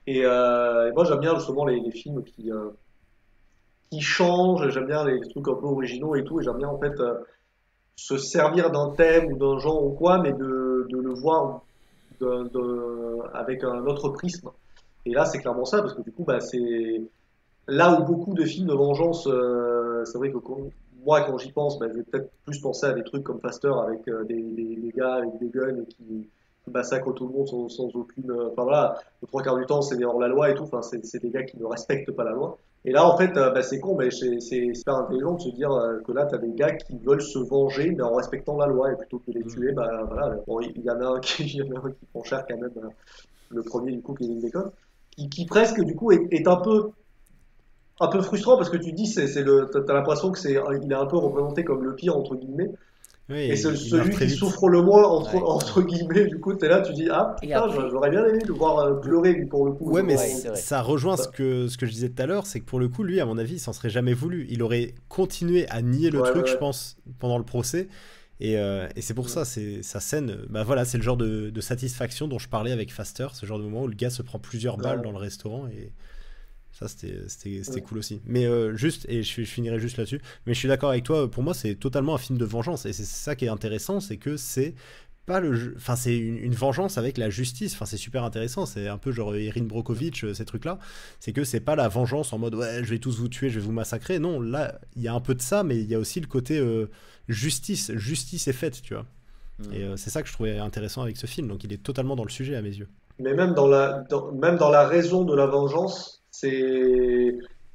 Et moi, j'aime bien justement les films qui changent, j'aime bien les trucs un peu originaux et tout, et j'aime bien en fait se servir d'un thème ou d'un genre ou quoi, mais de le voir avec un autre prisme. Et là, c'est clairement ça, parce que du coup, bah, c'est là où beaucoup de films de vengeance, c'est vrai que moi, quand j'y pense, bah, je vais peut-être plus penser à des trucs comme Faster avec des gars avec des guns et qui massacrent tout le monde sans aucune. Enfin voilà, le trois quarts du temps, c'est des hors-la-loi et tout. Enfin, c'est des gars qui ne respectent pas la loi. Et là, en fait, bah, c'est con, mais c'est super intelligent de se dire que là, tu as des gars qui veulent se venger, mais en respectant la loi. Et plutôt que de les Mm. tuer, bah voilà. Bon, il y en a un qui, il y en a un qui prend cher quand même, le premier du coup, Kevin Bacon, qui presque du coup est un peu frustrant parce que tu te dis t'as l'impression que il est un peu représenté comme le pire entre guillemets et Oui, c'est il meurt celui très qui vite. souffre le moins Ouais. entre guillemets. Du coup t'es là, tu dis ah Et putain, après, j'aurais bien aimé le voir pleurer lui pour le coup Ouais, mais ouais, devant. c'est vrai. ça rejoint Ça. ce que je disais tout à l'heure, c'est que pour le coup, lui, à mon avis, il s'en serait jamais voulu. Il aurait continué à nier le Ouais, ouais, truc, je ouais. pense, pendant le procès. Et c'est pour Mm. ça, c'est sa scène. Bah voilà, c'est le genre de satisfaction dont je parlais avec Faster, ce genre de moment où le gars se prend plusieurs balles dans Ouais. le restaurant et ça, c'était Mm. cool aussi. Mais juste, et je finirai juste là-dessus, mais je suis d'accord avec toi, pour moi, c'est totalement un film de vengeance. Et c'est ça qui est intéressant, c'est que c'est pas enfin, c'est une vengeance avec la justice. Enfin, c'est super intéressant. C'est un peu genre Erin Brockovich, ces trucs-là. C'est que c'est pas la vengeance en mode ouais, je vais tous vous tuer, je vais vous massacrer. Non, là, il y a un peu de ça, mais il y a aussi le côté justice. Justice est faite, tu vois. Hmm. Et c'est ça que je trouvais intéressant avec ce film. Donc, il est totalement dans le sujet à mes yeux. Mais même dans la raison de la vengeance, c'est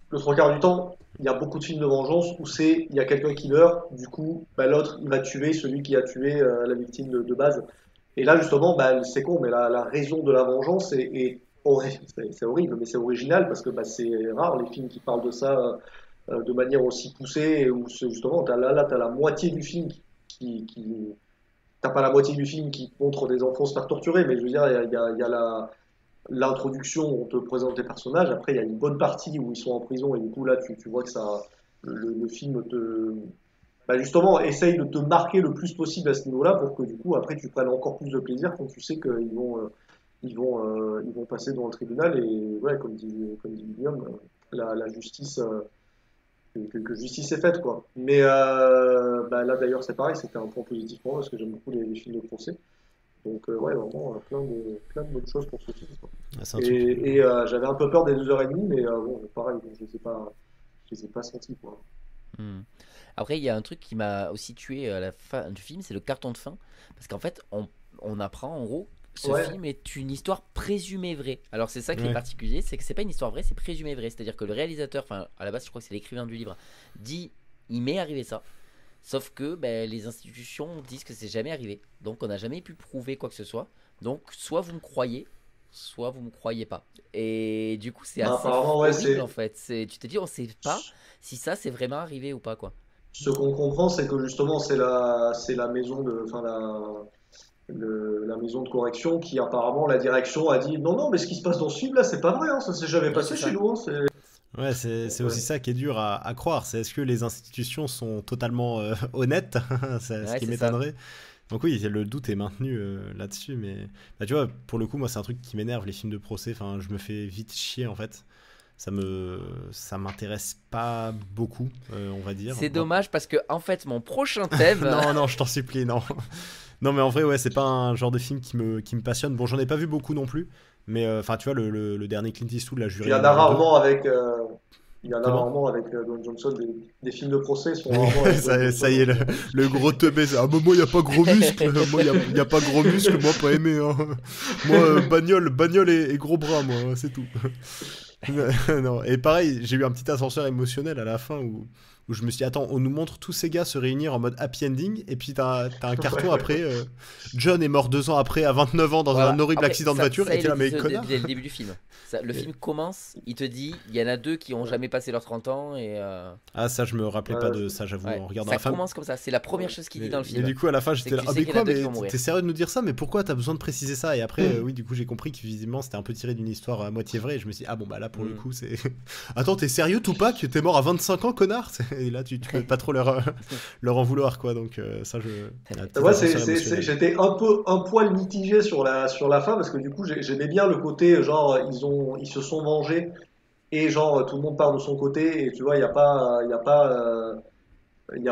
le trois quarts du temps, il y a beaucoup de films de vengeance où c'est il y a quelqu'un qui meurt, du coup, bah, l'autre il va tuer celui qui a tué la victime de base. Et là justement, bah, c'est con, mais la raison de la vengeance c'est horrible, mais c'est original parce que bah, c'est rare les films qui parlent de ça de manière aussi poussée et où justement t'as la moitié du film qui t'as pas la moitié du film qui montre des enfants se faire torturer, mais je veux dire, il y a l'introduction où on te présente les personnages. Après, il y a une bonne partie où ils sont en prison et du coup, là, tu vois que ça, le film bah justement, essaye de te marquer le plus possible à ce niveau-là pour que du coup, après, tu prennes encore plus de plaisir quand tu sais qu'ils ils vont passer devant le tribunal et, ouais, comme dit Guillaume, la justice, que justice est faite, quoi. Mais bah, là, d'ailleurs, c'est pareil, c'était un point positif pour moi parce que j'aime beaucoup les films de procès. Donc, ouais, vraiment, plein de bonnes choses pour ce film, quoi. Ah, c'est un truc. J'avais un peu peur des 2h30, mais bon, pareil, je les ai pas sentis, quoi. Hmm. Après, il y a un truc qui m'a aussi tué à la fin du film, c'est le carton de fin. Parce qu'en fait, on apprend en gros, ce Ouais, film est une histoire présumée vraie. Alors c'est ça qui est Ouais. particulier, c'est que c'est pas une histoire vraie, c'est présumé vrai. C'est-à-dire que le réalisateur, enfin à la base je crois que c'est l'écrivain du livre, dit il m'est arrivé ça. Sauf que ben, les institutions disent que c'est jamais arrivé. Donc on n'a jamais pu prouver quoi que ce soit. Donc soit vous me croyez, soit vous me croyez pas. Et du coup c'est bah, assez apparemment, ouais, horrible en fait. Tu te dis on sait pas si ça c'est vraiment arrivé ou pas quoi. ce qu'on comprend, c'est que justement, c'est la maison enfin, la maison de correction qui apparemment la direction a dit non, non, mais ce qui se passe dans ce film là, c'est pas vrai, hein, ça s'est jamais Ouais, c'est passé chez ça. nous, hein, Ouais, c'est donc, ouais. aussi ça qui est dur à croire. C'est est-ce que les institutions sont totalement honnêtes? C'est ce Ouais, qui c'est ça. m'étonnerait. Donc oui, le doute est maintenu là-dessus, mais bah, tu vois, pour le coup, moi, c'est un truc qui m'énerve, les films de procès. Enfin, je me fais vite chier en fait. Ça m'intéresse pas beaucoup, on va dire. C'est Moi- dommage parce que en fait mon prochain thème, Non, non, je t'en supplie, non. Non, mais en vrai, ouais, c'est pas un genre de film qui me passionne. Bon, j'en ai pas vu beaucoup non plus, mais enfin, tu vois, le dernier Clint Eastwood, La Puis il Jurée y en a numéro 2. rarement avec, il y en a Comment? rarement avec Dwayne Johnson, des films de procès sont rarement avec Dwayne Ça Johnson, y est, donc, le gros teubé. Ah, bah, moi, y a pas gros muscle. Moi, y a pas gros muscle. Moi, pas aimé. Hein. Moi, bagnole et gros bras, moi, c'est tout. Non. Et pareil, j'ai eu un petit ascenseur émotionnel à la fin où je me suis dit, attends, on nous montre tous ces gars se réunir en mode happy ending, et puis t'as un carton ouais, après. John est mort 2 ans après, à 29 ans, dans un voilà. horrible Après accident de ça voiture, et ils t'es le là, mais disent connard. dès le début du film. Le Et- film commence, il te dit il y en a deux qui ont jamais passé leurs 30 ans et Ah, ça, je me rappelais pas ouais, de ça, j'avoue, ouais, en regardant ça la fin. commence comme ça. C'est la première chose qu'il dit dans le Mais film. du coup, à la fin, C'est j'étais que là, tu ah, sais mais qu'il y en a quoi, deux qui mais vont mourir. t'es sérieux de nous dire ça? Mais pourquoi t'as besoin de préciser ça? Et après, oui, du coup, j'ai compris que visiblement, c'était un peu tiré d'une histoire à moitié vraie, et je me suis dit, ah bon, bah là, pour le Hmm. coup, c'est. Attends, t'es sérieux, Tupac? T'es mort à 25 ans, connard? Et là, tu peux pas trop leur en vouloir, quoi. Donc, ça, un petit moi, ascenseur émotionnel. j'étais un poil mitigé sur la fin parce que du coup, j'aimais bien le côté genre ils se sont vengés et genre tout le monde part de son côté et tu vois, il y a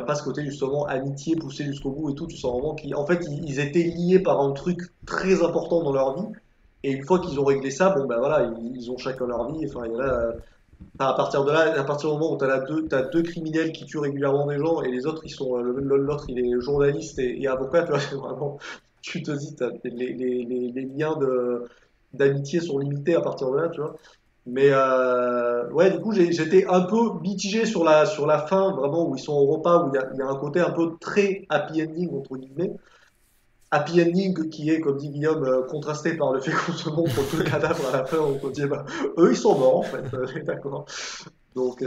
pas ce côté justement amitié poussé jusqu'au bout et tout. Tu sens vraiment qu'en fait, ils étaient liés par un truc très important dans leur vie. Et une fois qu'ils ont réglé ça, bon ben voilà, ils ont chacun leur vie. Enfin, il y a là, à partir de là, à partir du moment où t'as deux criminels qui tuent régulièrement des gens et les autres, l'autre, il est journaliste et avocat, tu vois, c'est vraiment, tu te dis, les liens d'amitié sont limités à partir de là, tu vois. Mais ouais, du coup, j'étais un peu mitigé sur la fin, vraiment, où ils sont au repas, où il y a un côté un peu très happy ending, entre guillemets. Happy ending qui est, comme dit Guillaume, contrasté par le fait qu'on se montre tout le cadavre à la fin, on se dit, bah, eux, ils sont morts, en fait, d'accord. Donc,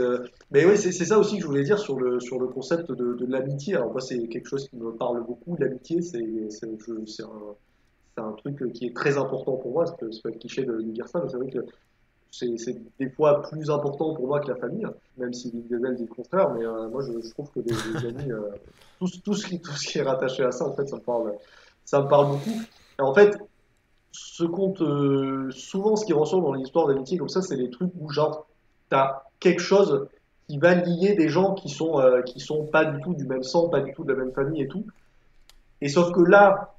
mais oui, c'est ça aussi que je voulais dire sur le concept de l'amitié. Alors moi, c'est quelque chose qui me parle beaucoup. L'amitié, c'est un truc qui est très important pour moi. C'est pas cliché de dire ça, mais c'est vrai que c'est des fois plus important pour moi que la famille, même si Vin Diesel dit le contraire. Mais moi, je trouve que les amis, tout ce qui est rattaché à ça, en fait, ça me parle beaucoup. Et en fait, ce compte souvent, ce qui ressort dans les histoires d'amitié comme ça, c'est les trucs où genre t'as quelque chose qui va lier des gens qui sont pas du tout du même sang, pas du tout de la même famille et tout. Et sauf que là,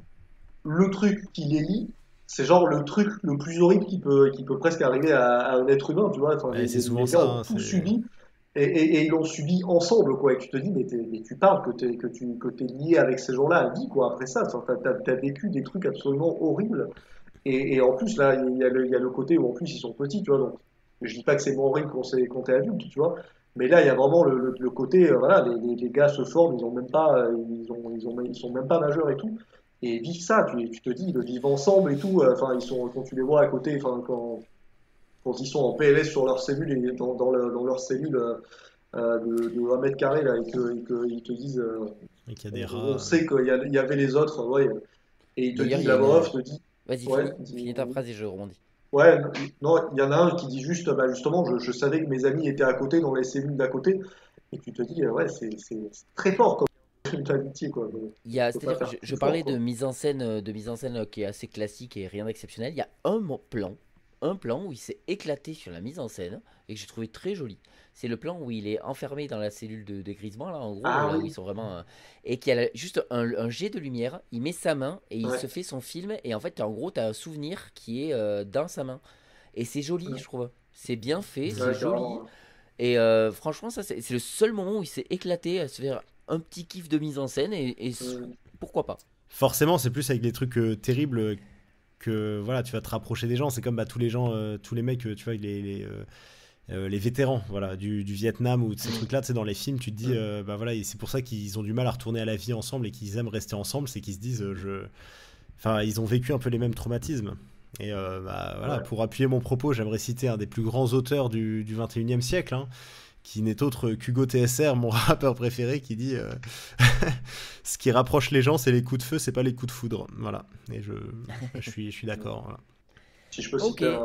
le truc qui les lie, c'est genre le truc le plus horrible qui peut presque arriver à un être humain, tu vois. Enfin, Ouais, c'est souvent les gars ça, ont hein, tout c'est. subi et ils l'ont subi ensemble, quoi. Et tu te dis, mais tu parles que t'es lié avec ces gens-là à vie, quoi. Après ça, enfin, t'as vécu des trucs absolument horribles. Et en plus, là, il y a le côté où en plus ils sont petits, tu vois. Donc, je dis pas que c'est moins horrible quand t'es adulte, tu vois. Mais là, il y a vraiment le côté, voilà, les gars se forment, ils ont même pas, ils sont même pas majeurs et tout. Et vivent ça, tu te dis, ils le vivent ensemble et tout. Enfin, ils sont, quand tu les vois à côté, enfin, quand ils sont en PLS sur leur cellule et dans leur cellule de 1 mètre carré, là, ils te disent, Et qu'il y a des on rats. sait qu'il y avait les autres, ouais. Et ils te D'ailleurs, disent, il y a la voix off une. te dit, Vas-y, ouais, finis ta phrase et je rebondis. ouais, non, il y en a un qui dit juste, bah justement, je savais que mes amis étaient à côté, dans les cellules d'à côté, et tu te dis, ouais, c'est très fort comme film d'amitié, quoi. Donc, faut pas C'est-à-dire, faire je plus fort, parlais quoi. de mise en scène qui est assez classique et rien d'exceptionnel. Il y a un plan où il s'est éclaté sur la mise en scène et que j'ai trouvé très joli. C'est le plan où il est enfermé dans la cellule de dégrisement, là, en gros, Ah là où ils oui, sont vraiment. Et qu'il y a juste un jet de lumière, il met sa main et il se ouais, fait son film. Et en fait, en gros, tu as un souvenir qui est dans sa main. Et c'est joli, ouais, je trouve. C'est bien fait, c'est ouais, joli. carrément. Et franchement, ça, c'est le seul moment où il s'est éclaté à se faire un petit kiff de mise en scène. Mm. Pourquoi pas? Forcément, c'est plus avec les trucs terribles que voilà, tu vas te rapprocher des gens. C'est comme bah, tous les gens, tous les mecs, tu vois, les vétérans voilà, du Vietnam ou de ces trucs-là, tu sais, dans les films, tu te dis, Mm. bah voilà, et c'est pour ça qu'ils ont du mal à retourner à la vie ensemble et qu'ils aiment rester ensemble, c'est qu'ils se disent, enfin, ils ont vécu un peu les mêmes traumatismes. Et bah, voilà, Ouais. pour appuyer mon propos, j'aimerais citer un des plus grands auteurs du 21e siècle, hein, qui n'est autre qu'Hugo TSR, mon rappeur préféré, qui dit ce qui rapproche les gens, c'est les coups de feu, c'est pas les coups de foudre. Voilà. Et je suis d'accord. Voilà. Si je peux Ok, citer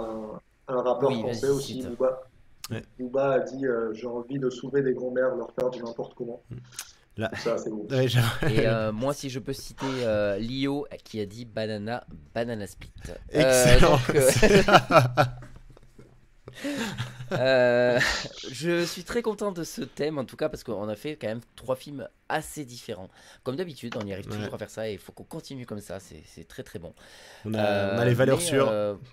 un rappeur oui, français vas-y, aussi, cite. Booba. Ouais. Booba a dit j'ai envie de sauver des grands-mères, leur faire du n'importe comment. Là, Donc ça, c'est beau ouais, aussi. Et moi, si je peux citer Lio qui a dit banana split. excellent. Donc, Euh, je suis très content de ce thème en tout cas parce qu'on a fait quand même trois films assez différents. Comme d'habitude, on y arrive Ouais. toujours à faire ça et il faut qu'on continue comme ça, c'est très très bon. On a les valeurs Mais sûres.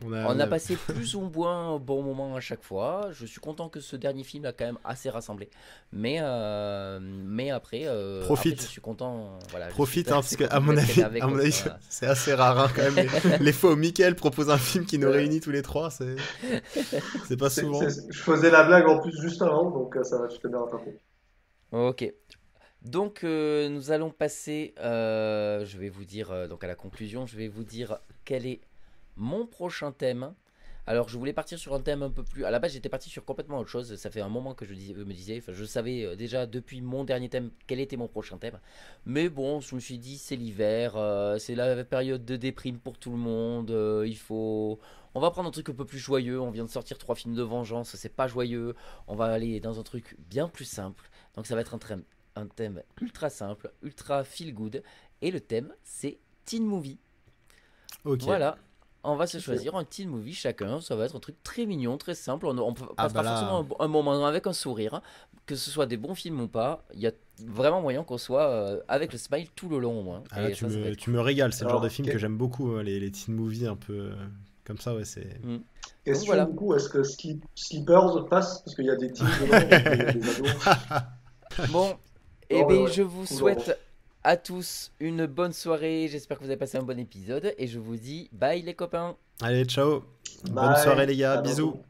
on On a a... passé plus ou moins un bon moment à chaque fois. Je suis content que ce dernier film a quand même assez rassemblé. Mais après, je Profite. suis content. Voilà, je suis Profite, hein, parce assez que content d'être énervé à mon contre. avis, c'est assez rare hein, quand même. Les fois où Michael propose un film qui nous Euh, réunit tous les trois, c'est pas souvent. je faisais la blague en plus juste avant, donc ça, je tenais à rattraper. Ok. Donc nous allons passer, je vais vous dire, donc à la conclusion, je vais vous dire quel est mon prochain thème. Alors je voulais partir sur un thème un peu plus... À la base j'étais parti sur complètement autre chose, ça fait un moment que me disais, enfin je savais déjà depuis mon dernier thème quel était mon prochain thème. Mais bon, je me suis dit c'est l'hiver, c'est la période de déprime pour tout le monde, il faut... On va prendre un truc un peu plus joyeux, on vient de sortir trois films de vengeance, c'est pas joyeux, on va aller dans un truc bien plus simple. Donc ça va être un thème ultra simple, ultra feel good. Et le thème, c'est teen movie. Ok. Voilà, on va se Ok. choisir un teen movie chacun. Ça va être un truc très mignon, très simple. On Ah passera bah forcément là, un moment avec un sourire, hein. Que ce soit des bons films ou pas. Il y a vraiment moyen qu'on soit avec le smile tout le long au moins. ah là Et ça va être tu cool. me régales. C'est le genre de Alors, film que j'aime beaucoup, les teen movies un peu comme ça, ouais, c'est. Mm. Donc question voilà. du coup, est-ce que Sleepers passe? Parce qu'il y a des teens dedans, donc il y a des ados. Bon, eh Non, mais bien, ouais, je vous toujours bon. souhaite à tous une bonne soirée. J'espère que vous avez passé un bon épisode. Et je vous dis bye les copains. Allez, ciao. Bonne soirée Bye, les gars. à Bisous. bientôt.